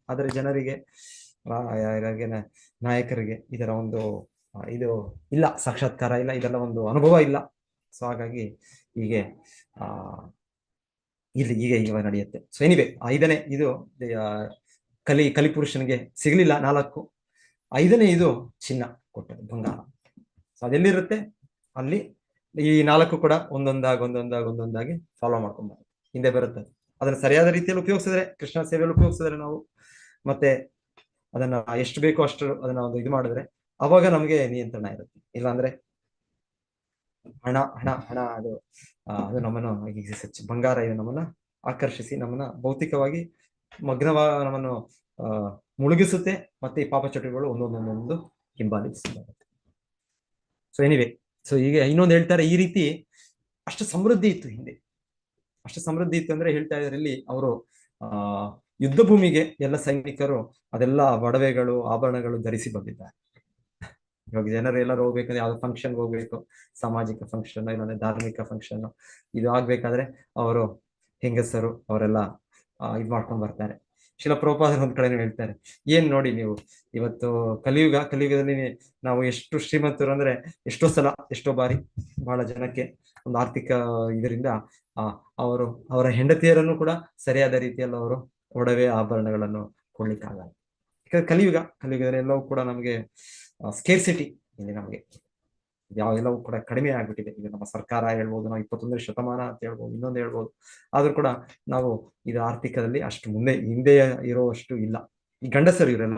ಅದರ ಜನರಿಗೆ ನಾಯಕರಿಗೆ ಇದರ ಒಂದು ಇದು ಇಲ್ಲ, ಸಾಕ್ಷಾತ್ಕಾರ ಇಲ್ಲ, ಇದೆಲ್ಲ ಒಂದು ಅನುಭವ ಇಲ್ಲ. ಸೊ ಹಾಗಾಗಿ ಹೀಗೆ ಈಗ ನಡೆಯುತ್ತೆ. ಸೊ ಎನಿವೆ 5ನೇ ಇದು ಕಲಿಪುರುಷನಿಗೆ ಸಿಗಲಿಲ್ಲ 4. 5ನೇ ಇದು ಚಿನ್ನ ಕೊಟ್ಟದ್ದು, ಬಂಗಾರ. ಸೊ ಅದೆಲ್ಲಿರುತ್ತೆ ಅಲ್ಲಿ ಈ 4 ಕೂಡ ಒಂದೊಂದಾಗಿ ಫಾಲೋ ಮಾಡ್ಕೊಂಡ್ ಬರುತ್ತೆ, ಹಿಂದೆ ಬರುತ್ತೆ. ಅದನ್ನ ಸರಿಯಾದ ರೀತಿಯಲ್ಲಿ ಉಪಯೋಗಿಸಿದ್ರೆ, ಕೃಷ್ಣ ಸೇವೆಯಲ್ಲಿ ಉಪಯೋಗಿಸಿದ್ರೆ ನಾವು, ಮತ್ತೆ ಅದನ್ನ ಎಷ್ಟು ಬೇಕೋ ಅಷ್ಟು ಅದನ್ನ ಒಂದು ಇದು ಮಾಡಿದ್ರೆ ಅವಾಗ ನಮಗೆ ನಿಯಂತ್ರಣ ಇರುತ್ತೆ. ಇಲ್ಲಾಂದ್ರೆ ಹಣ ಅದು ನಮ್ಮನ್ನು ಬಂಗಾರ ಇದು ನಮ್ಮನ್ನ ಆಕರ್ಷಿಸಿ ನಮ್ಮನ್ನ ಭೌತಿಕವಾಗಿ ನಮ್ಮನ್ನು ಮುಳುಗಿಸುತ್ತೆ, ಮತ್ತೆ ಈ ಪಾಪ ಚಟುವಟಿಕೆಗಳು ಒಂದೊಂದು ಹಿಂಬಾಲಿಸುತ್ತೆ. ಸೊ ಎನಿವೆ, ಸೊ ಈಗ ಇನ್ನೊಂದು ಹೇಳ್ತಾರೆ, ಈ ರೀತಿ ಅಷ್ಟು ಸಮೃದ್ಧಿ ಇತ್ತು ಹಿಂದೆ. ಅಷ್ಟು ಸಮೃದ್ಧಿ ಇತ್ತು ಅಂದ್ರೆ ಹೇಳ್ತಾ ಇದ್ದಾರೆ ಇಲ್ಲಿ ಅವರು ಯುದ್ಧ ಭೂಮಿಗೆ ಎಲ್ಲ ಸೈನಿಕರು ಅದೆಲ್ಲ ಒಡವೆಗಳು ಆಭರಣಗಳು ಧರಿಸಿ ಬಂದಿದ್ದಾರೆ. ಇವಾಗ ಜನರು ಎಲ್ಲರೂ ಹೋಗ್ಬೇಕಂದ್ರೆ ಯಾವ್ದು ಫಂಕ್ಷನ್ ಹೋಗ್ಬೇಕು, ಸಾಮಾಜಿಕ ಫಂಕ್ಷನ್ ಇಲ್ಲಾಂದ್ರೆ ಧಾರ್ಮಿಕ ಫಂಕ್ಷನ್ ಇದು ಆಗ್ಬೇಕಾದ್ರೆ ಅವರು ಹೆಂಗಸರು ಅವರೆಲ್ಲ ಇದ್ ಮಾಡ್ಕೊಂಡ್ ಬರ್ತಾರೆ. ಶಿಲ ಪ್ರಭುಪಾದರು ಒಂದ್ ಕಡೆ ಹೇಳ್ತಾರೆ, ಏನ್ ನೋಡಿ ನೀವು ಇವತ್ತು ಕಲಿಯುಗದಲ್ಲಿ ನಾವು ಎಷ್ಟು ಶ್ರೀಮಂತರು ಅಂದ್ರೆ ಎಷ್ಟೋ ಬಾರಿ ಬಹಳ ಜನಕ್ಕೆ ಒಂದು ಆರ್ಥಿಕ ಇದರಿಂದ ಅವರ ಹೆಂಡತಿಯರನ್ನು ಕೂಡ ಸರಿಯಾದ ರೀತಿಯಲ್ಲಿ ಅವರು ಒಡವೆ ಆಭರಣಗಳನ್ನು ಕೊಡ್ಲಿಕ್ಕಾಗಲ್ಲ. ಯಾಕಂದ್ರೆ ಕಲಿಯುಗದಲ್ಲಿ ಎಲ್ಲವೂ ಕೂಡ ನಮಗೆ ಸ್ಕೇರ್ಸಿಟಿ ಇಲ್ಲಿ ನಮಗೆ ಎಲ್ಲವೂ ಕೂಡ ಕಡಿಮೆ ಆಗ್ಬಿಟ್ಟಿದೆ. ಇದು ನಮ್ಮ ಸರ್ಕಾರ ಹೇಳ್ಬೋದು, ನಾವು 21ನೇ ಶತಮಾನ ಅಂತ ಹೇಳ್ಬೋದು, ಇನ್ನೊಂದು ಹೇಳ್ಬೋದು. ಆದ್ರೂ ಕೂಡ ನಾವು ಇದು ಆರ್ಥಿಕದಲ್ಲಿ ಅಷ್ಟು ಹಿಂದೆ ಇರೋವಷ್ಟು ಇಲ್ಲ. ಈ ಗಂಡಸರು ಇವರೆಲ್ಲ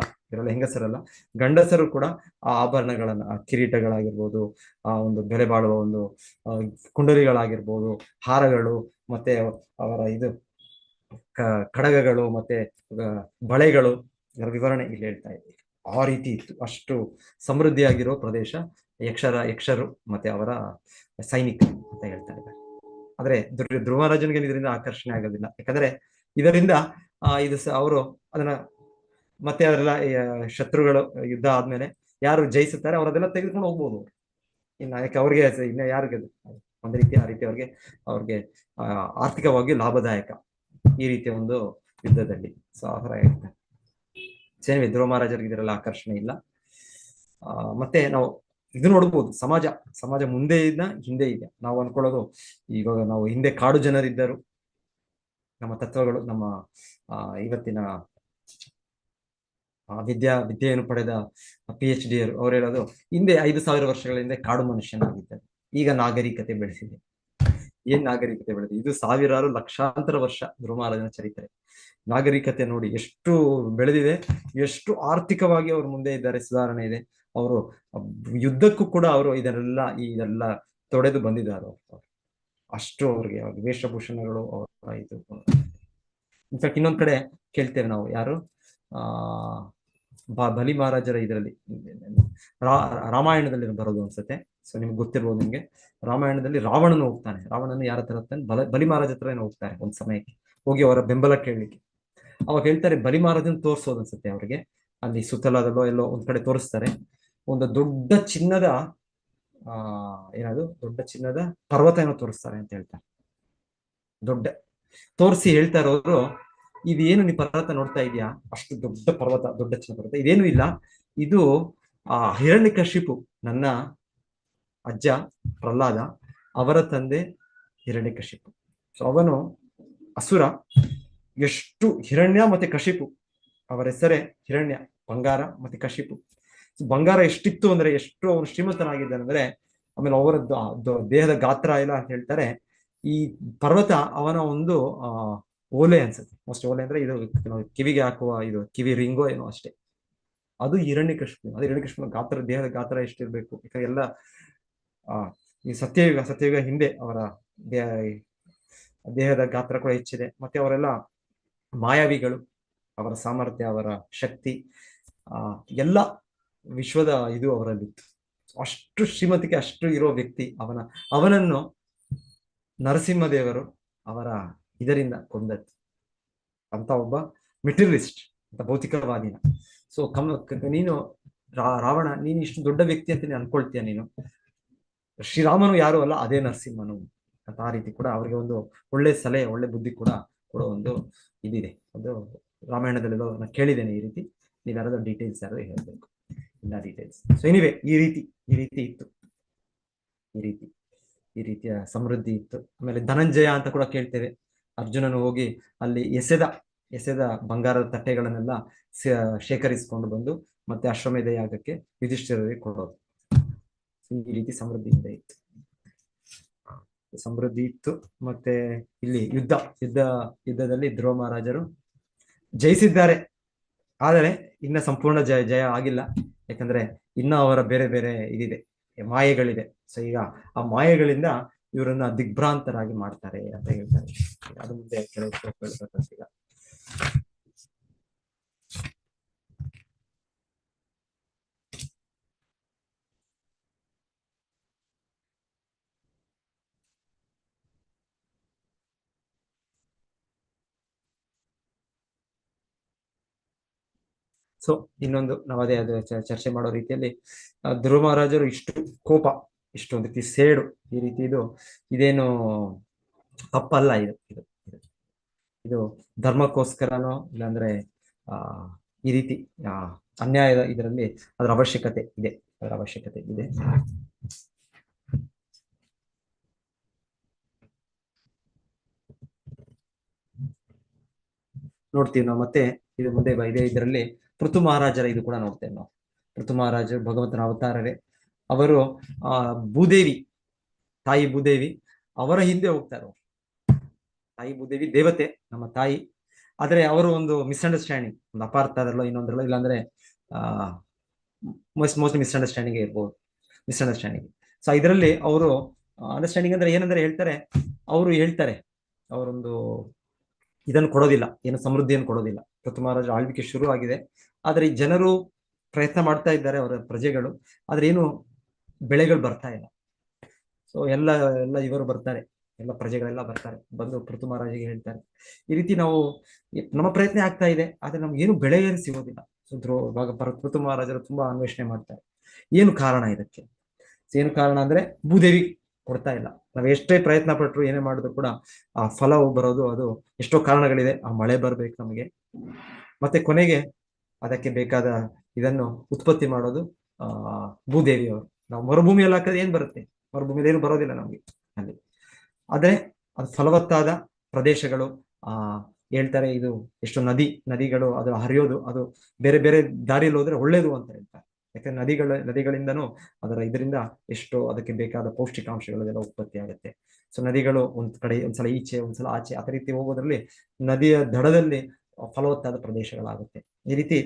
ಹೆಂಗಸರಲ್ಲ, ಗಂಡಸರು ಕೂಡ ಆ ಆಭರಣಗಳನ್ನ, ಕಿರೀಟಗಳಾಗಿರ್ಬೋದು, ಆ ಒಂದು ಬೆಲೆ ಬಾಳುವ ಒಂದು ಕುಂಡಲಿಗಳಾಗಿರ್ಬೋದು, ಹಾರಗಳು, ಮತ್ತೆ ಅವರ ಇದು ಕಡಗಗಳು, ಮತ್ತೆ ಬಳೆಗಳು, ಇದರ ವಿವರಣೆ ಇಲ್ಲಿ ಹೇಳ್ತಾ ಇದ್ದೀವಿ. ಆ ರೀತಿ ಇತ್ತು, ಅಷ್ಟು ಸಮೃದ್ಧಿಯಾಗಿರೋ ಪ್ರದೇಶ ಯಕ್ಷರು ಮತ್ತೆ ಅವರ ಸೈನಿಕರು ಅಂತ ಹೇಳ್ತಾ ಇದ್ದಾರೆ. ಆದ್ರೆ ಧ್ರುವರಾಜನಿಗೆ ಇದರಿಂದ ಆಕರ್ಷಣೆ ಆಗೋದಿಲ್ಲ. ಯಾಕಂದ್ರೆ ಇದರಿಂದ ಅವರು ಅದನ್ನ ಮತ್ತೆ ಅವರೆಲ್ಲ ಶತ್ರುಗಳು ಯುದ್ಧ ಆದ್ಮೇಲೆ ಯಾರು ಜಯಿಸುತ್ತಾರೆ ಅವರದೆಲ್ಲ ತೆಗೆದುಕೊಂಡು ಹೋಗ್ಬೋದು. ಇನ್ನು ಯಾಕೆ ಅವ್ರಿಗೆ ಇನ್ನ ಯಾರಿಗೆ ಒಂದು ರೀತಿ ಆ ರೀತಿ ಅವ್ರಿಗೆ ಆರ್ಥಿಕವಾಗಿ ಲಾಭದಾಯಕ ಈ ರೀತಿಯ ಒಂದು ಯುದ್ಧದಲ್ಲಿ. ಸೊ ಆ ಥರ ಹೇಳ್ತಾರೆ. ಸೇವೆ ಧ್ರುವ ಮಹಾರಾಜರಿಗೆ ಇದರೆಲ್ಲ ಆಕರ್ಷಣೆ ಇಲ್ಲ. ಮತ್ತೆ ನಾವು ಇದು ನೋಡ್ಬೋದು, ಸಮಾಜ ಮುಂದೆ ಹಿಂದೆ ಇದೆ. ನಾವು ಅನ್ಕೊಳ್ಳೋದು ಇವಾಗ ನಾವು ಹಿಂದೆ ಕಾಡು ಜನರಿದ್ದರು, ನಮ್ಮ ತತ್ವಗಳು, ನಮ್ಮ ಇವತ್ತಿನ ವಿದ್ಯೆಯನ್ನು ಪಡೆದ PhD ಅವ್ರು ಹೇಳೋದು ಹಿಂದೆ 5,000 ವರ್ಷಗಳ ಹಿಂದೆ ಕಾಡು ಮನುಷ್ಯನಾಗಿದ್ದಾರೆ, ಈಗ ನಾಗರಿಕತೆ ಬೆಳೆಸಿದೆ. ಏನ್ ನಾಗರಿಕತೆ ಬೆಳೆದಿದೆ? ಇದು ಸಾವಿರಾರು ಲಕ್ಷಾಂತರ ವರ್ಷ ಧ್ರುವ ಮಹಾರಾಜನ ಚರಿತ್ರೆ. ನಾಗರಿಕತೆ ನೋಡಿ ಎಷ್ಟು ಬೆಳೆದಿದೆ, ಎಷ್ಟು ಆರ್ಥಿಕವಾಗಿ ಅವ್ರು ಮುಂದೆ ಇದ್ದಾರೆ, ಸುಧಾರಣೆ ಇದೆ. ಅವರು ಯುದ್ಧಕ್ಕೂ ಕೂಡ ಅವರು ಇದೆಲ್ಲ ತೊಡೆದು ಬಂದಿದ್ದಾರೆ. ಅಷ್ಟು ಅವ್ರಿಗೆ ವೇಷಭೂಷಣಗಳು ಇದು. ಇನ್ಫ್ಯಾಕ್ಟ್ ಇನ್ನೊಂದ್ ಕಡೆ ಕೇಳ್ತೇವೆ ನಾವು, ಯಾರು ಬಲಿ ಮಹಾರಾಜರ ಇದರಲ್ಲಿ ರಾಮಾಯಣದಲ್ಲಿ ಬರೋದು ಅನ್ಸುತ್ತೆ. ಸೊ ನಿಮ್ಗೆ ಗೊತ್ತಿರ್ಬೋದು, ನಿಮ್ಗೆ ರಾಮಾಯಣದಲ್ಲಿ ರಾವಣನು ಹೋಗ್ತಾನೆ. ರಾವಣನು ಯಾರ ಹತ್ರ ಹೋಗ್ತಾನೆ? ಬಲಿ ಮಹಾರಾಜ ಹತ್ರ ಹೋಗ್ತಾರೆ ಒಂದ್ ಸಮಯಕ್ಕೆ, ಹೋಗಿ ಅವರ ಬೆಂಬಲ ಕೇಳಲಿಕ್ಕೆ. ಅವಾಗ ಹೇಳ್ತಾರೆ, ಬಲಿ ಮಹಾರಾಜನ ತೋರಿಸೋದು ಅನ್ಸುತ್ತೆ ಅವ್ರಿಗೆ. ಅಲ್ಲಿ ಸುತ್ತಲದಲ್ಲೋ ಎಲ್ಲೋ ಒಂದ್ ಕಡೆ ತೋರಿಸ್ತಾರೆ, ಒಂದು ದೊಡ್ಡ ಚಿನ್ನದ ದೊಡ್ಡ ಚಿನ್ನದ ಪರ್ವತ ಏನೋ ತೋರಿಸ್ತಾರೆ ಅಂತ ಹೇಳ್ತಾರೆ. ತೋರಿಸಿ ಹೇಳ್ತಾರೆ ಅವರು, ಇದೇನು ನೀ ಪರ್ವತ ನೋಡ್ತಾ ಇದೀಯಾ? ಅಷ್ಟು ದೊಡ್ಡ ಪರ್ವತ, ದೊಡ್ಡ ಚಿನ್ನ ಪರ್ವತ, ಇದೇನು ಇಲ್ಲ, ಇದು ಹಿರಣ್ಯಕಶಿಪು ನನ್ನ ಅಜ್ಜ ಪ್ರಹ್ಲಾದ, ಅವರ ತಂದೆ ಹಿರಣ್ಯಕಶಿಪು. ಸೊ ಅವನು ಅಸುರ. ಎಷ್ಟು ಹಿರಣ್ಯ ಮತ್ತೆ ಕಶಿಪು, ಅವರ ಹೆಸರೇ ಹಿರಣ್ಯ, ಬಂಗಾರ ಮತ್ತೆ ಕಶಿಪು. ಬಂಗಾರ ಎಷ್ಟಿತ್ತು ಅಂದ್ರೆ ಎಷ್ಟು ಅವನು ಶ್ರೀಮಂತನಾಗಿದ್ದಾನೆ ಅಂದ್ರೆ, ಆಮೇಲೆ ಅವರ ದೇಹದ ಗಾತ್ರ ಎಲ್ಲ ಅಂತ ಹೇಳ್ತಾರೆ. ಈ ಪರ್ವತ ಅವನ ಒಂದು ಓಲೆ ಅನ್ಸುತ್ತೆ, ಮೋಸ್ಟ್ ಓಲೆ ಅಂದ್ರೆ ಇದು ಕಿವಿಗೆ ಹಾಕುವ ಇದು ಕಿವಿ ರಿಂಗೋ ಏನೋ ಅಷ್ಟೇ. ಅದು ಹಿರಣ್ಯಕಶಿಪು. ಅದು ಹಿರಣ್ಯಕಶಿಪುನ ಗಾತ್ರ, ದೇಹದ ಗಾತ್ರ ಎಷ್ಟಿರ್ಬೇಕು. ಯಾಕಂದ್ರೆ ಎಲ್ಲ ಈ ಸತ್ಯಯುಗ ಹಿಂದೆ ಅವರ ದೇಹದ ಗಾತ್ರ ಕೂಡ ಹೆಚ್ಚಿದೆ. ಮತ್ತೆ ಅವರೆಲ್ಲ ಮಾಯಾವಿಗಳು. ಅವರ ಸಾಮರ್ಥ್ಯ, ಅವರ ಶಕ್ತಿ, ಎಲ್ಲ ವಿಶ್ವದ ಇದು ಅವರಲ್ಲಿತ್ತು. ಅಷ್ಟು ಶ್ರೀಮಂತಿಕೆ ಅಷ್ಟು ಇರೋ ವ್ಯಕ್ತಿ ಅವನನ್ನು ನರಸಿಂಹದೇವರು ಅವರ ಇದರಿಂದ ಕೊಂದದ್ದು ಅಂತ ಒಬ್ಬ ಮೆಟೀರಿಯಲಿಸ್ಟ್ ಅಂತ ಭೌತಿಕವಾದಿನ. ಸೊ ನೀನು ರಾವಣ, ನೀನು ಇಷ್ಟು ದೊಡ್ಡ ವ್ಯಕ್ತಿ ಅಂತ ನೀನು ಅನ್ಕೊಳ್ತೀಯ. ನೀನು ಶ್ರೀರಾಮನು ಯಾರು ಅಲ್ಲ, ಅದೇ ನರಸಿಂಹನು ಅಂತ. ಆ ರೀತಿ ಕೂಡ ಅವರಿಗೆ ಒಂದು ಒಳ್ಳೆ ಸಲಹೆ, ಒಳ್ಳೆ ಬುದ್ಧಿ ಕೂಡ ಒಂದು ಇದಿದೆ. ಅದು ರಾಮಾಯಣದಲ್ಲೆಲ್ಲೋ ನಾನು ಕೇಳಿದ್ದೇನೆ. ಈ ರೀತಿ ನೀವು ಯಾರಾದ್ರೂ ಡೀಟೇಲ್ಸ್ ಯಾರು ಹೇಳ್ಬೇಕು, ಇಲ್ಲ ಡೀಟೇಲ್ಸ್. ಸೊ ಎನಿವೆ ಈ ರೀತಿ ಇತ್ತು, ಈ ರೀತಿಯ ಸಮೃದ್ಧಿ ಇತ್ತು. ಆಮೇಲೆ ಧನಂಜಯ ಅಂತ ಕೂಡ ಕೇಳ್ತೇವೆ. ಅರ್ಜುನನು ಹೋಗಿ ಅಲ್ಲಿ ಎಸೆದ ಬಂಗಾರದ ತಟ್ಟೆಗಳನ್ನೆಲ್ಲ ಶೇಖರಿಸಿಕೊಂಡು ಬಂದು ಮತ್ತೆ ಅಶ್ವಮೇಧ ಯಾಗಕ್ಕೆ ಯುಧಿಷ್ಠಿರರಿಗೆ ಕೊಡೋದು. ಈ ರೀತಿ ಸಮೃದ್ಧಿಯಿಂದ ಇತ್ತು, ಸಮೃದ್ಧಿ ಇತ್ತು. ಮತ್ತೆ ಇಲ್ಲಿ ಯುದ್ಧದಲ್ಲಿ ಧ್ರುವ ಮಹಾರಾಜರು ಜಯಿಸಿದ್ದಾರೆ. ಆದರೆ ಇನ್ನ ಸಂಪೂರ್ಣ ಜಯ ಆಗಿಲ್ಲ. ಯಾಕಂದ್ರೆ ಇನ್ನ ಅವರ ಬೇರೆ ಬೇರೆ ಇದಿದೆ, ಮಾಯೆಗಳಿದೆ. ಸೊ ಈಗ ಆ ಮಾಯೆಗಳಿಂದ ಇವರನ್ನ ದಿಗ್ಭ್ರಾಂತರಾಗಿ ಮಾಡ್ತಾರೆ ಅಂತ ಹೇಳ್ತಾರೆ. ಅದು ಮುಂದೆ ಕೆಲವು ಈಗ ಸೊ ಇನ್ನೊಂದು ನಾವು ಅದೇ ಚರ್ಚೆ ಮಾಡೋ ರೀತಿಯಲ್ಲಿ ಧ್ರುವ ಮಹಾರಾಜರು ಇಷ್ಟು ಕೋಪ, ಇಷ್ಟೊಂದು ರೀತಿ ಸೇಡು, ಈ ರೀತಿ ಇದೇನು ತಪ್ಪಲ್ಲ. ಇದು ಧರ್ಮಕ್ಕೋಸ್ಕರನೋ ಇಲ್ಲಾಂದ್ರೆ ಈ ರೀತಿ ಅನ್ಯಾಯದ ಇದರಲ್ಲಿ ಅದರ ಅವಶ್ಯಕತೆ ಇದೆ. ನೋಡ್ತೀವಿ ನಾವು. ಮತ್ತೆ ಇದು ಮುಂದೆ ಇದರಲ್ಲಿ ಪೃಥು ಮಹಾರಾಜರ ಇದು ಕೂಡ ನೋಡ್ತೇವೆ ನಾವು. ಪೃಥು ಮಹಾರಾಜರು ಭಗವಂತನ ಅವತಾರರೇ. ಅವರು ಭೂದೇವಿ, ತಾಯಿ ಭೂದೇವಿ ಅವರ ಹಿಂದೆ ಹೋಗ್ತಾರೆ. ತಾಯಿ ಭೂದೇವಿ ದೇವತೆ, ನಮ್ಮ ತಾಯಿ. ಆದ್ರೆ ಅವರು ಒಂದು ಮಿಸ್ಅಂಡರ್ಸ್ಟ್ಯಾಂಡಿಂಗ್, ಒಂದು ಅಪಾರ್ಥದಲ್ಲೋ ಇನ್ನೊಂದ್ರಲ್ಲೋ, ಇಲ್ಲಾಂದ್ರೆ ಮೋಸ್ಟ್ಲಿ ಮಿಸ್ಅಂಡರ್ಸ್ಟ್ಯಾಂಡಿಂಗ್ ಇರ್ಬೋದು. ಸೊ ಇದರಲ್ಲಿ ಅವರು ಅಂಡರ್ಸ್ಟ್ಯಾಂಡಿಂಗ್ ಅಂದ್ರೆ ಏನಂದ್ರೆ ಹೇಳ್ತಾರೆ ಅವರೊಂದು ಇದನ್ನು ಕೊಡೋದಿಲ್ಲ, ಏನು ಸಮೃದ್ಧಿಯನ್ನು ಕೊಡೋದಿಲ್ಲ. ಪೃಥು ಮಹಾರಾಜರ ಆಳ್ವಿಕೆ ಶುರು ಆಗಿದೆ, ಆದ್ರೆ ಈ ಜನರು ಪ್ರಯತ್ನ ಮಾಡ್ತಾ ಇದ್ದಾರೆ, ಅವರ ಪ್ರಜೆಗಳು, ಆದ್ರೆ ಏನು ಬೆಳೆಗಳು ಬರ್ತಾ ಇಲ್ಲ. ಸೊ ಎಲ್ಲ ಇವರು ಬರ್ತಾರೆ, ಎಲ್ಲ ಪ್ರಜೆಗಳೆಲ್ಲ ಬರ್ತಾರೆ, ಬಂದು ಪೃಥು ಮಹಾರಾಜಿಗೆ ಹೇಳ್ತಾರೆ, ಈ ರೀತಿ ನಾವು ನಮ್ಮ ಪ್ರಯತ್ನ ಆಗ್ತಾ ಇದೆ, ಆದ್ರೆ ನಮ್ಗೆ ಏನು ಬೆಳೆ ಏನು ಸಿಗೋದಿಲ್ಲ. ಸೊ ಪೃಥು ಮಹಾರಾಜರು ತುಂಬಾ ಅನ್ವೇಷಣೆ ಮಾಡ್ತಾರೆ, ಏನು ಕಾರಣ ಇದಕ್ಕೆ. ಏನು ಕಾರಣ ಅಂದ್ರೆ ಭೂದೇವಿ ಕೊಡ್ತಾ ಇಲ್ಲ. ನಾವ್ ಎಷ್ಟೇ ಪ್ರಯತ್ನ ಪಟ್ಟರು, ಏನೇ ಮಾಡಿದ್ರು ಕೂಡ ಆ ಫಲವು ಬರೋದು, ಅದು ಎಷ್ಟೋ ಕಾರಣಗಳಿದೆ. ಆ ಮಳೆ ಬರ್ಬೇಕು ನಮಗೆ, ಮತ್ತೆ ಕೊನೆಗೆ ಅದಕ್ಕೆ ಬೇಕಾದ ಇದನ್ನು ಉತ್ಪತ್ತಿ ಮಾಡೋದು ಭೂದೇವಿಯವರು. ನಾವು ಮರುಭೂಮಿಯಲ್ಲಿ ಹಾಕಿದ್ರೆ ಏನ್ ಬರುತ್ತೆ? ಮರುಭೂಮಿಯಲ್ಲಿ ಏನು ಬರೋದಿಲ್ಲ ನಮ್ಗೆ ಅಲ್ಲಿ. ಆದ್ರೆ ಅದು ಫಲವತ್ತಾದ ಪ್ರದೇಶಗಳು, ಹೇಳ್ತಾರೆ ಇದು ಎಷ್ಟು ನದಿಗಳು ಅದು ಹರಿಯೋದು, ಅದು ಬೇರೆ ಬೇರೆ ದಾರಿಯಲ್ಲಿ ಹೋದ್ರೆ ಒಳ್ಳೇದು ಅಂತ ಹೇಳ್ತಾರೆ. ಯಾಕಂದ್ರೆ ನದಿಗಳಿಂದನೂ ಅದರ ಇದರಿಂದ ಎಷ್ಟೋ ಅದಕ್ಕೆ ಬೇಕಾದ ಪೌಷ್ಟಿಕಾಂಶಗಳೆಲ್ಲ ಉತ್ಪತ್ತಿ ಆಗುತ್ತೆ. ಸೊ ನದಿಗಳು ಒಂದ್ ಕಡೆ ಒಂದ್ಸಲ ಈಚೆ ಒಂದ್ಸಲ ಆಚೆ ಆ ರೀತಿ ಹೋಗೋದ್ರಲ್ಲಿ ನದಿಯ ದಡದಲ್ಲಿ ಫಲವತ್ತಾದ ಪ್ರದೇಶಗಳಾಗುತ್ತೆ. ಈ ರೀತಿ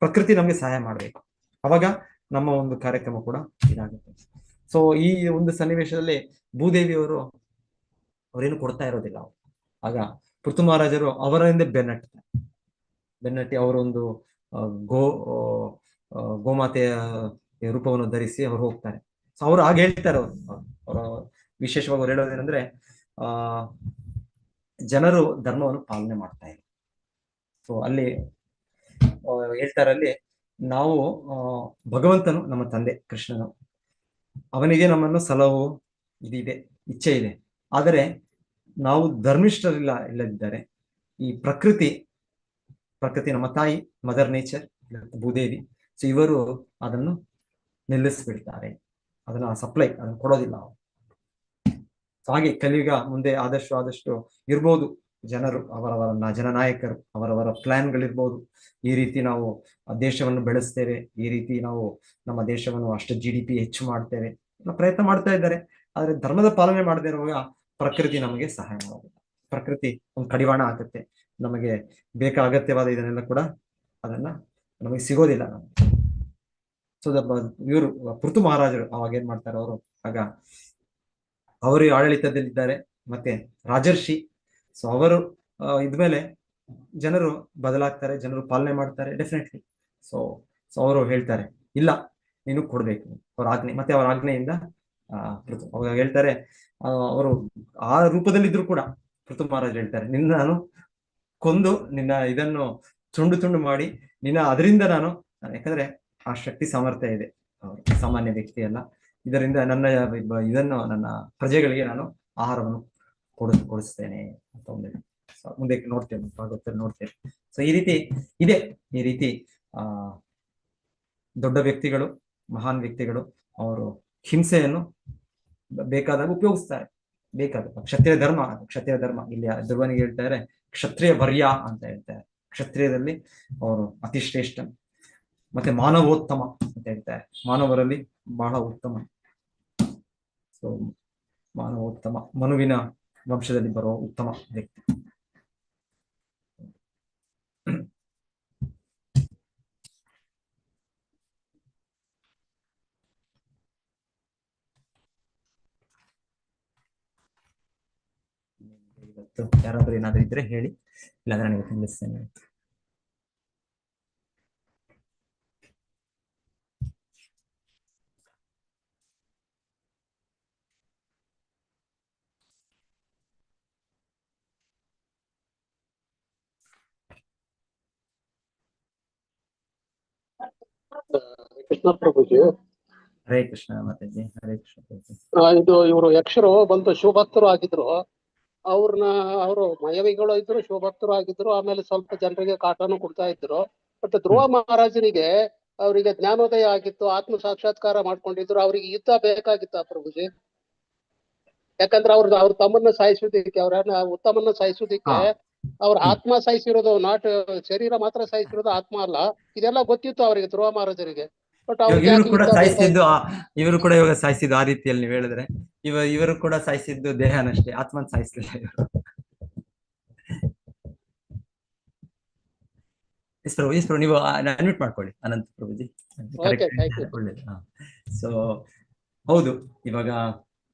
ಪ್ರಕೃತಿ ನಮ್ಗೆ ಸಹಾಯ ಮಾಡ್ಬೇಕು, ಅವಾಗ ನಮ್ಮ ಒಂದು ಕಾರ್ಯಕ್ರಮ ಕೂಡ ಇದಾಗುತ್ತೆ. ಸೊ ಈ ಒಂದು ಸನ್ನಿವೇಶದಲ್ಲಿ ಭೂದೇವಿಯವರು ಅವರೇನು ಕೊಡ್ತಾ ಇರೋದಿಲ್ಲ. ಆಗ ಪೃಥು ಮಹಾರಾಜರು ಅವರ ಹಿಂದೆ ಬೆನ್ನಟ್ಟಿ ಅವರೊಂದು ಗೋಮಾತೆಯ ರೂಪವನ್ನು ಧರಿಸಿ ಅವರು ಹೋಗ್ತಾರೆ. ಸೊ ಅವರು ಹಾಗೆ ಹೇಳ್ತಾರೆ. ಅವರ ವಿಶೇಷವಾಗಿ ಅವ್ರು ಹೇಳೋದೇನೆಂದ್ರೆ, ಜನರು ಧರ್ಮವನ್ನು ಪಾಲನೆ ಮಾಡ್ತಾ ಇದ್ದಾರೆ. ಸೊ ಅಲ್ಲಿ ಹೇಳ್ತಾರೆ, ಅಲ್ಲಿ ನಾವು ಭಗವಂತನು ನಮ್ಮ ತಂದೆ ಕೃಷ್ಣನು, ಅವನಿಗೆ ನಮ್ಮನ್ನು ಸಲಹು ಇದಿದೆ, ಇಚ್ಛೆ ಇದೆ. ಆದರೆ ನಾವು ಇಲ್ಲದಿದ್ದಾರೆ. ಈ ಪ್ರಕೃತಿ ನಮ್ಮ ತಾಯಿ, ಮದರ್ ನೇಚರ್, ಭೂದೇವಿ, ಸೊ ಇವರು ಅದನ್ನು ನಿಲ್ಲಿಸ್ಬಿಡ್ತಾರೆ. ಅದನ್ನ ಅದನ್ನ ಕೊಡೋದಿಲ್ಲ ನಾವು. ಹಾಗೆ ಕಲಿಯುಗ ಮುಂದೆ ಆದಷ್ಟು ಇರ್ಬೋದು, ಜನರು ಅವರವರ ಜನನಾಯಕರು ಅವರವರ ಪ್ಲಾನ್ಗಳಿರ್ಬೋದು, ಈ ರೀತಿ ನಾವು ದೇಶವನ್ನು ಬೆಳೆಸ್ತೇವೆ, ಈ ರೀತಿ ನಾವು ನಮ್ಮ ದೇಶವನ್ನು ಅಷ್ಟು GDP ಹೆಚ್ಚು ಮಾಡ್ತೇವೆ, ಪ್ರಯತ್ನ ಮಾಡ್ತಾ ಇದ್ದಾರೆ. ಆದ್ರೆ ಧರ್ಮದ ಪಾಲನೆ ಮಾಡದೇ ಇರುವಾಗ ಪ್ರಕೃತಿ ನಮಗೆ ಸಹಾಯ ಮಾಡೋದಿಲ್ಲ. ಪ್ರಕೃತಿ ಒಂದು ಕಡಿವಾಣ ಆಗುತ್ತೆ, ನಮಗೆ ಅಗತ್ಯವಾದ ಇದನ್ನೆಲ್ಲ ಕೂಡ ಅದನ್ನ ನಮಗೆ ಸಿಗೋದಿಲ್ಲ. ಸೊ ಇವರು ಪೃಥು ಮಹಾರಾಜರು ಅವಾಗ ಏನ್ ಮಾಡ್ತಾರೆ, ಆಗ ಅವರು ಆಡಳಿತದಲ್ಲಿದ್ದಾರೆ, ಮತ್ತೆ ರಾಜರ್ಷಿ. ಸೊ ಅವರು ಇದ್ಮೇಲೆ ಜನರು ಬದಲಾಗ್ತಾರೆ, ಜನರು ಪಾಲನೆ ಮಾಡ್ತಾರೆ ಡೆಫಿನೆಟ್ಲಿ. ಸೊ ಅವರು ಹೇಳ್ತಾರೆ ಇಲ್ಲ ನೀನು ಕೊಡ್ಬೇಕು, ಅವರ ಆಜ್ಞೆ. ಮತ್ತೆ ಅವರ ಆಜ್ಞೆಯಿಂದ ಅವಾಗ ಹೇಳ್ತಾರೆ, ಅವರು ಆ ರೂಪದಲ್ಲಿದ್ರು ಕೂಡ ಪೃಥು ಮಹಾರಾಜ್ ಹೇಳ್ತಾರೆ, ನಿನ್ನ ನಾನು ಕೊಂದು ನಿನ್ನ ಇದನ್ನು ತುಂಡು ತುಂಡು ಮಾಡಿ ಅದರಿಂದ ನಾನು ಯಾಕಂದ್ರೆ ಆ ಶಕ್ತಿ ಸಾಮರ್ಥ್ಯ ಇದೆ, ಸಾಮಾನ್ಯ ವ್ಯಕ್ತಿ ಅಲ್ಲ, ಇದರಿಂದ ನನ್ನ ಪ್ರಜೆಗಳಿಗೆ ನಾನು ಆಹಾರವನ್ನು ಕೊಡಿಸ್ತೇನೆ ಅಂತ ಮುಂದೆ ನೋಡ್ತೇನೆ, ಭಾಗವತಲ್ಲಿ ನೋಡ್ತೇನೆ. ಸೊ ಈ ರೀತಿ ಇದೆ, ಈ ರೀತಿ ದೊಡ್ಡ ವ್ಯಕ್ತಿಗಳು, ಮಹಾನ್ ವ್ಯಕ್ತಿಗಳು ಅವರು ಹಿಂಸೆಯನ್ನು ಬೇಕಾದಾಗ ಉಪಯೋಗಿಸ್ತಾರೆ. ಬೇಕಾದ ಕ್ಷತ್ರಿಯ ಧರ್ಮ ಇಲ್ಲಿ ಧ್ರುವನಿಗೆ ಹೇಳ್ತಾರೆ ಕ್ಷತ್ರಿಯ ವರ್ಯ ಅಂತ ಹೇಳ್ತಾರೆ. ಕ್ಷತ್ರಿಯದಲ್ಲಿ ಅವರು ಅತಿ ಶ್ರೇಷ್ಠ, ಮತ್ತೆ ಮಾನವೋತ್ತಮ ಅಂತ ಹೇಳ್ತಾರೆ, ಮಾನವರಲ್ಲಿ ಬಹಳ ಉತ್ತಮ. ಸೊ ಮಾನವೋತ್ತಮ, ಮನುವಿನ ವಂಶದಲ್ಲಿ ಬರುವ ಉತ್ತಮ ವ್ಯಕ್ತಿ. ಇವತ್ತು ಯಾರಾದ್ರೂ ಏನಾದ್ರೂ ಇದ್ರೆ ಹೇಳಿ, ಇಲ್ಲಾಂದ್ರೆ ನನಗೆ ತಿಳಿಸ್ತೇನೆ. ಕೃಷ್ಣ ಪ್ರಭುಜಿ, ಹರೇ ಕೃಷ್ಣ ಮಾತಾಜಿ, ಹರೇ ಕೃಷ್ಣ ಪ್ರಭುಜಿ. ಇದು ಇವರು ಯಕ್ಷರು ಬಂದು ಶಿವಭಕ್ತರು ಆಗಿದ್ರು, ಅವರು ಮಯವಿಗಳು ಇದ್ರು, ಶಿವಭಕ್ತರು ಆಗಿದ್ರು. ಆಮೇಲೆ ಸ್ವಲ್ಪ ಜನರಿಗೆ ಕಾಟನು ಕೊಡ್ತಾ ಇದ್ರು. ಬಟ್ ಧ್ರುವ ಮಹಾರಾಜನಿಗೆ ಅವರಿಗೆ ಜ್ಞಾನೋದಯ ಆಗಿತ್ತು, ಆತ್ಮ ಸಾಕ್ಷಾತ್ಕಾರ ಮಾಡ್ಕೊಂಡಿದ್ರು. ಅವ್ರಿಗೆ ಯುದ್ಧ ಬೇಕಾಗಿತ್ತ ಪ್ರಭುಜಿ? ಯಾಕಂದ್ರೆ ಅವ್ರ ತಮ್ಮನ್ನ ಸಾಯಿಸೋದಿಕ್ಕೆ, ಉತ್ತಮನ್ನ ಸಾಯಿಸೋದಿಕ್ಕೆ ಅವ್ರ ಆತ್ಮ ಸಾಯಿಸಿರೋದು, ನಾಟ್ ಶರೀರ ಮಾತ್ರ ಸಾಯಿಸಿರೋದು, ಆತ್ಮ ಅಲ್ಲ. ಇದೆಲ್ಲ ಗೊತ್ತಿತ್ತು ಅವರಿಗೆ, ಧ್ರುವ ಮಹಾರಾಜರಿಗೆ. ಬಟ್ ಇವರು ಕೂಡ ಸಾಯಿಸಿದ್ದು ಇವಾಗ ಸಾಯಿಸಿದ್ದು ಆ ರೀತಿಯಲ್ಲಿ ನೀವು ಹೇಳಿದ್ರೆ, ಇವರು ಕೂಡ ಸಾಯಿಸಿದ್ದು ದೇಹನಷ್ಟೇ, ಆತ್ಮನ್ ಸಾಯಿಸಲಿಲ್ಲ ಇವರು. ಪ್ರಭು ನೀವು ಅನ್ಮ್ಯೂಟ್ ಮಾಡ್ಕೊಳ್ಳಿ, ಅನಂತ ಪ್ರಭುಜಿ. ಒಳ್ಳೇದು. ಸೊ ಹೌದು, ಇವಾಗ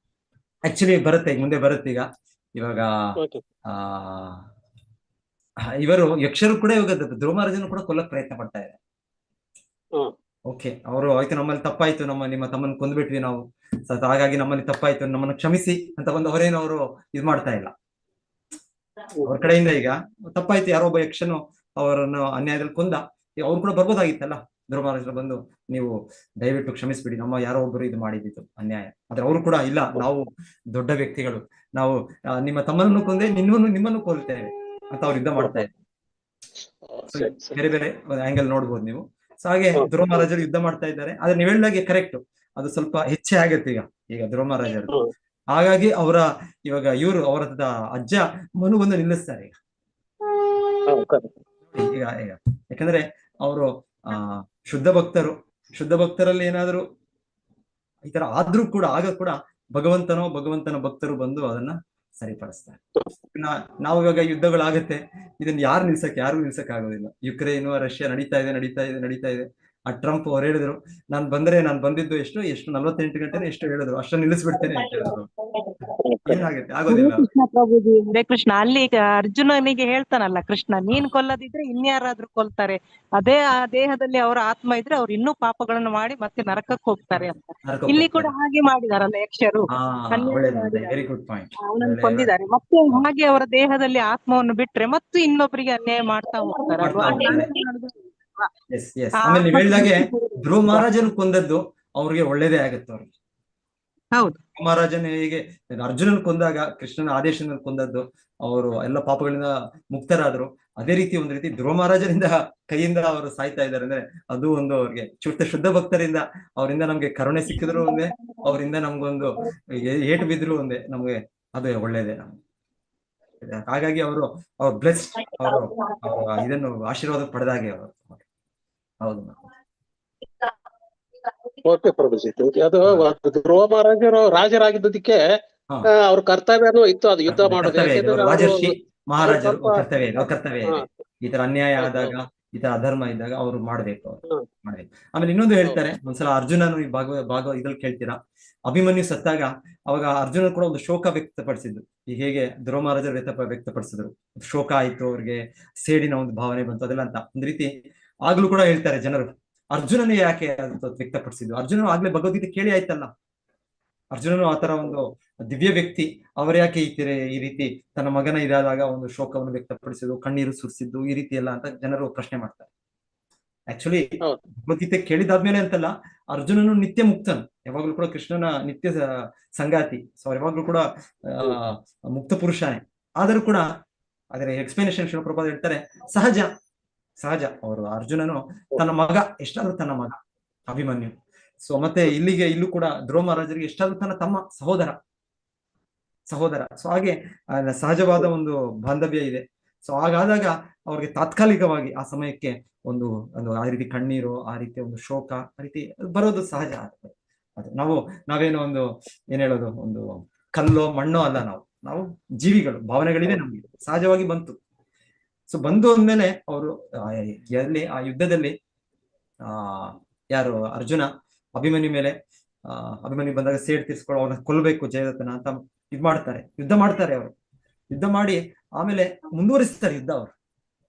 ಆಕ್ಚುಲಿ ಮುಂದೆ ಬರುತ್ತೆ ಇವಾಗ ಇವರು ಯಕ್ಷರು ಕೂಡ ಇವಾಗ ಧ್ರುವ ಮಹಾರಾಜನು ಕೂಡ ಕೊಲ್ಲಕ್ ಪ್ರಯತ್ನ ಪಡ್ತಾ ಇದ್ದಾರೆ. ಓಕೆ, ಅವರು ಆಯ್ತು ನಮ್ಮಲ್ಲಿ ತಪ್ಪಾಯ್ತು, ನಿಮ್ಮ ತಮ್ಮನ್ನು ಕೊಂದ್ಬಿಟ್ವಿ ನಾವು, ಹಾಗಾಗಿ ನಮ್ಮಲ್ಲಿ ತಪ್ಪಾಯ್ತು, ನಮ್ಮನ್ನು ಕ್ಷಮಿಸಿ ಅಂತ ಬಂದು ಅವರೇನು ಅವರು ಇದು ಮಾಡ್ತಾ ಇಲ್ಲ. ಅವ್ರ ಕಡೆಯಿಂದ ಈಗ ತಪ್ಪಾಯ್ತು, ಯಾರೋ ಒಬ್ಬ ಯಕ್ಷನು ಅವರನ್ನು ಅನ್ಯಾಯದಲ್ಲಿ ಕೊಂದ, ಅವ್ರು ಕೂಡ ಬರ್ಬೋದಾಗಿತ್ತಲ್ಲ, ಧ್ರುವ ಮಹಾರಾಜರು ಬಂದು ನೀವು ದಯವಿಟ್ಟು ಕ್ಷಮಿಸ್ಬಿಡಿ, ನಮ್ಮ ಯಾರೋ ಒಬ್ಬರು ಇದು ಮಾಡಿದ್ದು ಅನ್ಯಾಯ. ಆದ್ರೆ ಅವರು ಕೂಡ ಇಲ್ಲ, ನಾವು ದೊಡ್ಡ ವ್ಯಕ್ತಿಗಳು, ನಾವು ನಿಮ್ಮ ತಮ್ಮನನ್ನು ಕೊಂದೆ, ನಿಮ್ಮನ್ನು ಕೊಲ್ತೇವೆ ಅಂತ ಅವ್ರು ಯುದ್ಧ ಮಾಡ್ತಾ ಇದ್ದಾರೆ. ಬೇರೆ ಬೇರೆ ಆಂಗಲ್ ನೋಡ್ಬೋದು ನೀವು. ಸೊ ಹಾಗೆ ಧ್ರುವ ಮಹಾರಾಜರು ಯುದ್ಧ ಮಾಡ್ತಾ ಇದ್ದಾರೆ. ಆದ್ರೆ ನೀವ್ ಹೇಳಿದಾಗೆ ಕರೆಕ್ಟ್, ಅದು ಸ್ವಲ್ಪ ಹೆಚ್ಚೇ ಆಗತ್ತೆ ಈಗ ಧ್ರುವ ಮಹಾರಾಜರು. ಹಾಗಾಗಿ ಇವಾಗ ಅವರ ಅಜ್ಜ ಮನು ಬಂದು ನಿಲ್ಲಿಸ್ತಾರೆ ಈಗ. ಯಾಕಂದ್ರೆ ಅವರು ಶುದ್ಧ ಭಕ್ತರಲ್ಲಿ ಏನಾದ್ರು ಈ ತರ ಆದ್ರೂ ಕೂಡ ಆಗ ಕೂಡ ಭಗವಂತನ ಭಕ್ತರು ಬಂದು ಅದನ್ನ ಸರಿಪಡಿಸ್ತಾರೆ. ನಾವು ಇವಾಗ ಯುದ್ಧಗಳಾಗತ್ತೆ, ಇದನ್ನ ಯಾರು ನಿಲ್ಸಕ್ ಆಗೋದಿಲ್ಲ. ಯುಕ್ರೇನು ರಷ್ಯಾ ನಡೀತಾ ಇದೆ. ಆ ಟ್ರಂಪ್ ಅವ್ರು ಹೇಳಿದ್ರು, ನಾನು ಬಂದಿದ್ದು ಎಷ್ಟು 48 ಗಂಟೆ ಎಷ್ಟು ಹೇಳಿದ್ರು, ಅಷ್ಟು ನಿಲ್ಲಿಸ್ಬಿಡ್ತೇನೆ ಅಂತ ಹೇಳಿದ್ರು. ಏನಾಗುತ್ತೆ, ಆಗೋದಿಲ್ಲ. ಹರೇ ಕೃಷ್ಣ. ಅಲ್ಲಿ ಈಗ ಅರ್ಜುನನಿಗೆ ಹೇಳ್ತಾನಲ್ಲ ಕೃಷ್ಣ, ನೀನ್ ಕೊಲ್ಲದಿದ್ರೆ ಇನ್ಯಾರಾದ್ರೂ ಕೊಲ್ತಾರೆ, ಅದೇ ಆ ದೇಹದಲ್ಲಿ ಅವರ ಆತ್ಮ ಇದ್ರೆ ಅವ್ರು ಇನ್ನೂ ಪಾಪಗಳನ್ನು ಮಾಡಿ ಮತ್ತೆ ನರಕಕ್ಕೆ ಹೋಗ್ತಾರೆ ಅಂತ. ಇಲ್ಲಿ ಕೂಡ ಹಾಗೆ ಮಾಡಿದಾರಲ್ಲ ಯಕ್ಷರು, ಅವನನ್ನು ಕೊಂದಿದ್ದಾರೆ. ಮತ್ತೆ ಹಾಗೆ ಅವರ ದೇಹದಲ್ಲಿ ಆತ್ಮವನ್ನು ಬಿಟ್ರೆ ಮತ್ತು ಇನ್ನೊಬ್ಬರಿಗೆ ಅನ್ಯಾಯ ಮಾಡ್ತಾ ಹೋಗ್ತಾರೆ ಅಲ್ವಾ? ಆಮೇಲೆ ನೀವ್ ಹೇಳಿದಾಗೆ ಧ್ರುವ ಮಹಾರಾಜನು ಕೊಂದದ್ದು ಅವ್ರಿಗೆ ಒಳ್ಳೇದೇ ಆಗತ್ತೆ. ಅವ್ರಿಗೆ ಹೌದು, ಮಹಾರಾಜನ ಹೇಗೆ ಅರ್ಜುನನ್ ಕೊಂದಾಗ ಕೃಷ್ಣನ ಆದೇಶದಿಂದ ಕೊಂದದ್ದು, ಅವರು ಎಲ್ಲ ಪಾಪಗಳಿಂದ ಮುಕ್ತರಾದ್ರು, ಅದೇ ರೀತಿ ಒಂದು ರೀತಿ ಧ್ರುವ ಮಹಾರಾಜರಿಂದ ಕೈಯಿಂದ ಅವರು ಸಾಯ್ತಾ ಇದ್ದಾರೆ ಅಂದ್ರೆ ಅದು ಒಂದು ಅವ್ರಿಗೆ ಶುದ್ಧ ಭಕ್ತರಿಂದ ಅವರಿಂದ ನಮ್ಗೆ ಕರುಣೆ ಸಿಕ್ಕಿದ್ರು ಒಂದೇ, ಅವರಿಂದ ನಮ್ಗೊಂದು ಏಟು ಬಿದ್ರು ಒಂದೇ ನಮ್ಗೆ ಅದು ಒಳ್ಳೇದೇ ನಮ್ಗೆ. ಹಾಗಾಗಿ ಅವ್ರು ಬ್ಲೆಸ್ಡ್, ಅವರು ಇದನ್ನು ಆಶೀರ್ವಾದ ಪಡೆದಾಗೆ ಅವರು. ಹೌದು. ಓಕೆ ಪ್ರಭುಜಿ, ಅದು ಧ್ರುವ ಮಹಾರಾಜರು ರಾಜರಾಗಿದ್ದಕ್ಕೆ ಅವ್ರ ಕರ್ತವ್ಯನೂ ಇತ್ತು, ಅದು ಯುದ್ಧ ಮಾಡೋದು. ಯಾಕೆಂದ್ರೆ ರಾಜರ್ಷಿ ಮಹಾರಾಜರು ಕರ್ತವ್ಯ ಇದೆ. ಈ ತರ ಅನ್ಯಾಯ ಆದಾಗ, ಈ ತರ ಅಧರ್ಮ ಇದ್ದಾಗ ಅವ್ರು ಮಾಡ್ಬೇಕು, ಮಾಡ್ಬೇಕು. ಆಮೇಲೆ ಇನ್ನೊಂದು ಹೇಳ್ತಾರೆ, ಒಂದ್ಸಲ ಅರ್ಜುನನು ಈ ಭಾಗ ಇದ್ರಲ್ಲಿ ಕೇಳ್ತೀರಾ, ಅಭಿಮನ್ಯು ಸತ್ತಾಗ ಅವಾಗ ಅರ್ಜುನ ಕೂಡ ಒಂದು ಶೋಕ ವ್ಯಕ್ತಪಡಿಸಿದ್ರು. ಈಗ ಹೇಗೆ ಧ್ರುವ ಮಹಾರಾಜರು ವ್ಯಕ್ತಪಡಿಸಿದ್ರು, ಶೋಕ ಆಯ್ತು, ಅವ್ರಿಗೆ ಸೇಡಿನ ಒಂದು ಭಾವನೆ ಬಂತು, ಅದೆಲ್ಲ ಅಂತ ಒಂದ್ ರೀತಿ ಆಗ್ಲೂ ಕೂಡ ಹೇಳ್ತಾರೆ ಜನರು, ಅರ್ಜುನನೇ ಯಾಕೆ ವ್ಯಕ್ತಪಡಿಸಿದ್ರು? ಅರ್ಜುನನು ಆಗ್ಲೇ ಭಗವದ್ಗೀತೆ ಕೇಳಿ ಆಯ್ತಲ್ಲ, ಅರ್ಜುನನು ಆತರ ಒಂದು ದಿವ್ಯ ವ್ಯಕ್ತಿ, ಅವ್ರ ಯಾಕೆ ಈ ರೀತಿ ತನ್ನ ಮಗನ ಇದಾದಾಗ ಒಂದು ಶೋಕವನ್ನು ವ್ಯಕ್ತಪಡಿಸಿದ್ದು, ಕಣ್ಣೀರು ಸುರಿಸಿದ್ದು, ಈ ರೀತಿ ಎಲ್ಲ ಅಂತ ಜನರು ಪ್ರಶ್ನೆ ಮಾಡ್ತಾರೆ. ಆಕ್ಚುಲಿ ಭಗವದ್ಗೀತೆ ಕೇಳಿದಾದ್ಮೇಲೆ ಅಂತಲ್ಲ, ಅರ್ಜುನನು ನಿತ್ಯ ಮುಕ್ತನು, ಯಾವಾಗ್ಲೂ ಕೂಡ ಕೃಷ್ಣನ ನಿತ್ಯ ಸಂಗಾತಿ, ಸೊ ಯಾವಾಗ್ಲೂ ಕೂಡ ಮುಕ್ತ ಪುರುಷನೇ. ಆದರೂ ಕೂಡ ಅದರ ಎಕ್ಸ್ಪ್ಲನೇಷನ್ ಶಿವಪ್ರಭಾತ್ ಹೇಳ್ತಾರೆ, ಸಹಜ ಅವರು ಅರ್ಜುನನು ತನ್ನ ಮಗ, ಎಷ್ಟಾದ್ರೂ ತನ್ನ ಮಗ ಅಭಿಮನ್ಯು. ಸೊ ಮತ್ತೆ ಇಲ್ಲೂ ಕೂಡ ಧ್ರುವ ಮಹಾರಾಜರಿಗೆ ಎಷ್ಟಾದ್ರೂ ತನ್ನ ತಮ್ಮ, ಸಹೋದರ. ಸೊ ಹಾಗೆ ಸಹಜವಾದ ಒಂದು ಬಾಂಧವ್ಯ ಇದೆ. ಸೊ ಹಾಗಾದಾಗ ಅವ್ರಿಗೆ ತಾತ್ಕಾಲಿಕವಾಗಿ ಆ ಸಮಯಕ್ಕೆ ಒಂದು ಆ ರೀತಿ ಕಣ್ಣೀರು, ಆ ರೀತಿ ಒಂದು ಶೋಕ, ಆ ರೀತಿ ಬರೋದು ಸಹಜ. ಅದು ನಾವೇನೋ ಏನ್ ಹೇಳೋದು, ಒಂದು ಕಲ್ಲೋ ಮಣ್ಣೋ ಅಲ್ಲ, ನಾವು ಜೀವಿಗಳು, ಭಾವನೆಗಳಿವೆ ನಮ್ಗೆ, ಸಹಜವಾಗಿ ಬಂತು. ಸೊ ಬಂದು ಅಂದ್ಮೇಲೆ ಅವರು ಆ ಯುದ್ಧದಲ್ಲಿ ಯಾರು ಅರ್ಜುನ ಅಭಿಮನ್ಯು ಬಂದಾಗ ಸೇಡ್ ತೀರ್ಸ್ಕೊಳ್ಳೋ, ಅವ್ರನ್ನ ಕೊಲ್ಬೇಕು ಜಯದತ್ತನ ಅಂತ ಯುದ್ಧ ಮಾಡ್ತಾರೆ. ಅವರು ಯುದ್ಧ ಮಾಡಿ ಆಮೇಲೆ ಮುಂದುವರಿಸ್ತಾರೆ ಯುದ್ಧ.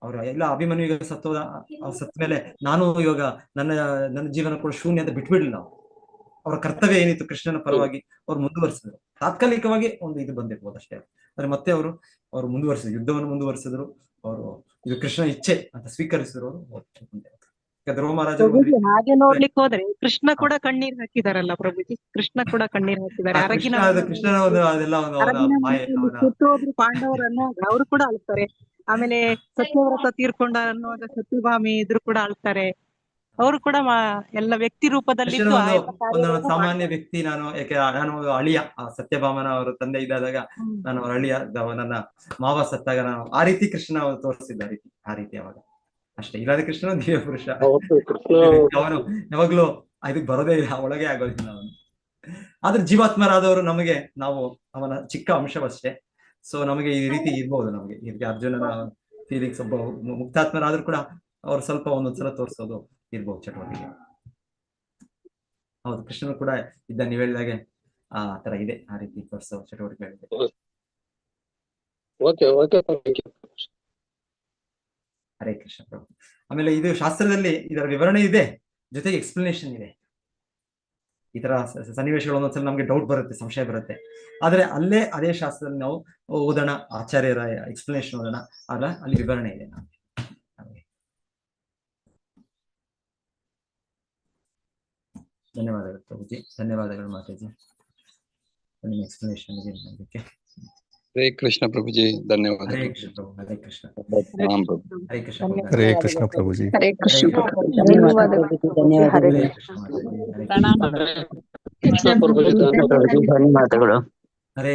ಅವ್ರು ಎಲ್ಲ ಅಭಿಮನ್ಯು ಈಗ ಸತ್ತ ಮೇಲೆ ನಾನು ಇವಾಗ ನನ್ನ ಜೀವನ ಕೂಡ ಶೂನ್ಯ ಅಂತ ಬಿಟ್ಬಿಡ್ಲಿಲ್ಲ. ಅವರ ಕರ್ತವ್ಯ ಏನಿತ್ತು ಕೃಷ್ಣನ ಪರವಾಗಿ ಅವ್ರು ಮುಂದುವರಿಸಿದ್ರು. ತಾತ್ಕಾಲಿಕವಾಗಿ ಒಂದು ಇದು ಬಂದಿರ್ಬೋದು ಅಷ್ಟೇ, ಆದ್ರೆ ಮತ್ತೆ ಅವರು ಮುಂದುವರಿಸಿದ್ರು, ಯುದ್ಧವನ್ನು ಮುಂದುವರಿಸಿದ್ರು. ಅವರು ಇದು ಕೃಷ್ಣ ಇಚ್ಛೆ ಅಂತ ಸ್ವೀಕರಿಸಿದ್ರು. ಧ್ರುವ ಮಹಾರಾಜರು ಹಾಗೆ ನೋಡ್ಲಿಕ್ಕೆ ಹೋದ್ರೆ ಕೃಷ್ಣ ಕೂಡ ಕಣ್ಣೀರ್ ಹಾಕಿದಾರಲ್ಲ ಪ್ರಭುಜಿ, ಕೃಷ್ಣ ಕೂಡ ಕಣ್ಣೀರ್ ಹಾಕಿದ್ದಾರೆ. ಕೃಷ್ಣನ ಅದೆಲ್ಲ ಸುತ್ತೋದ್ರು ಪಾಂಡವರನ್ನು ಅವರು ಕೂಡ ಅಳ್ತಾರೆ. ಆಮೇಲೆ ಸತ್ಯವ್ರತ ತೀರ್ಕೊಂಡ ಅನ್ನುವಾಗ ಸತ್ಯಭಾಮಿ ಇದ್ರು ಕೂಡ ಅಳ್ತಾರೆ. ಅವರು ಕೂಡ ಎಲ್ಲ ವ್ಯಕ್ತಿ ರೂಪದಲ್ಲಿ ಒಂದು ಸಾಮಾನ್ಯ ವ್ಯಕ್ತಿ. ನಾನು ಅಳಿಯ, ಸತ್ಯಭಾಮನ ಅವರ ತಂದೆ ಇದ್ದಾಗ ನಾನು ಅವ್ರ ಅಳಿಯ, ನನ್ನ ಮಾವ ಸತ್ತಾಗ ನಾನು ಆ ರೀತಿ ಕೃಷ್ಣ ತೋರಿಸಿದ್ದ ಆ ರೀತಿ ಅವಾಗ ಅಷ್ಟೇ. ಇಲ್ಲಾಂದ್ರೆ ಕೃಷ್ಣ ದಿವ್ಯ ಪುರುಷ, ಅವನು ಯಾವಾಗ್ಲೂ ಇದಕ್ಕೆ ಬರೋದೇ ಇಲ್ಲ, ಒಳಗೆ ಆಗೋದಿಲ್ಲ ಅವನು. ಆದ್ರೆ ಜೀವಾತ್ಮರಾದವರು ನಮಗೆ, ನಾವು ಅವನ ಚಿಕ್ಕ ಅಂಶವಷ್ಟೇ. ಸೊ ನಮಗೆ ಈ ರೀತಿ ಇರ್ಬೋದು, ನಮಗೆ ಈ ರೀತಿ ಅರ್ಜುನನ ಫೀಲಿಂಗ್ಸ್, ಒಬ್ಬ ಮುಕ್ತಾತ್ಮರಾದ್ರೂ ಕೂಡ ಅವ್ರು ಸ್ವಲ್ಪ ಒಂದೊಂದ್ಸಲ ತೋರಿಸೋದು ಇರ್ಬೋದು ಚಟುವಟಿಕೆ. ಹೌದು, ಕೃಷ್ಣನು ಕೂಡ ಇದ್ದ, ನೀವ್ ಹೇಳಿದಾಗೆ ಆ ತರ ಇದೆ, ಆ ರೀತಿ ತೋರಿಸೋ ಚಟುವಟಿಕೆಗಳಿದೆ. ಹರೇ ಕೃಷ್ಣ ಪ್ರಭು. ಆಮೇಲೆ ಇದು ಶಾಸ್ತ್ರದಲ್ಲಿ ಇದರ ವಿವರಣೆ ಇದೆ, ಜೊತೆಗೆ ಎಕ್ಸ್ಪ್ಲನೇಷನ್ ಇದೆ. ಈ ತರ ಸನ್ನಿವೇಶಗಳು ಒಂದೊಂದ್ಸಲ ನಮ್ಗೆ ಡೌಟ್ ಬರುತ್ತೆ, ಸಂಶಯ ಬರುತ್ತೆ. ಆದ್ರೆ ಅದೇ ಶಾಸ್ತ್ರದಲ್ಲಿ ನಾವು ಓದೋಣ, ಆಚಾರ್ಯರ ಎಕ್ಸ್ಪ್ಲನೇಷನ್ ಓದೋಣ, ಅಲ್ಲಿ ವಿವರಣೆ ಇದೆ. ಧನ್ಯವಾದಗಳು ಪ್ರಭುಜಿ, ಧನ್ಯವಾದಗಳು ಮಾತಾಜಿ ನಿಮ್ಮ ಎಕ್ಸ್ಪ್ಲನೇಷನ್ ಇದಕ್ಕೆ. ಹರೇ ಕೃಷ್ಣ ಪ್ರಭುಜಿ, ಧನ್ಯವಾದ. ಹರೇ ಕೃಷ್ಣ ಪ್ರಭು, ಹರೇ ಕೃಷ್ಣ. ಹರೇ ಕೃಷ್ಣ, ಹರೇ ಕೃಷ್ಣ ಪ್ರಭುಜಿ. ಹರೇ ಕೃಷ್ಣ. ಧನ್ಯವಾದಗಳು. ಹರೇ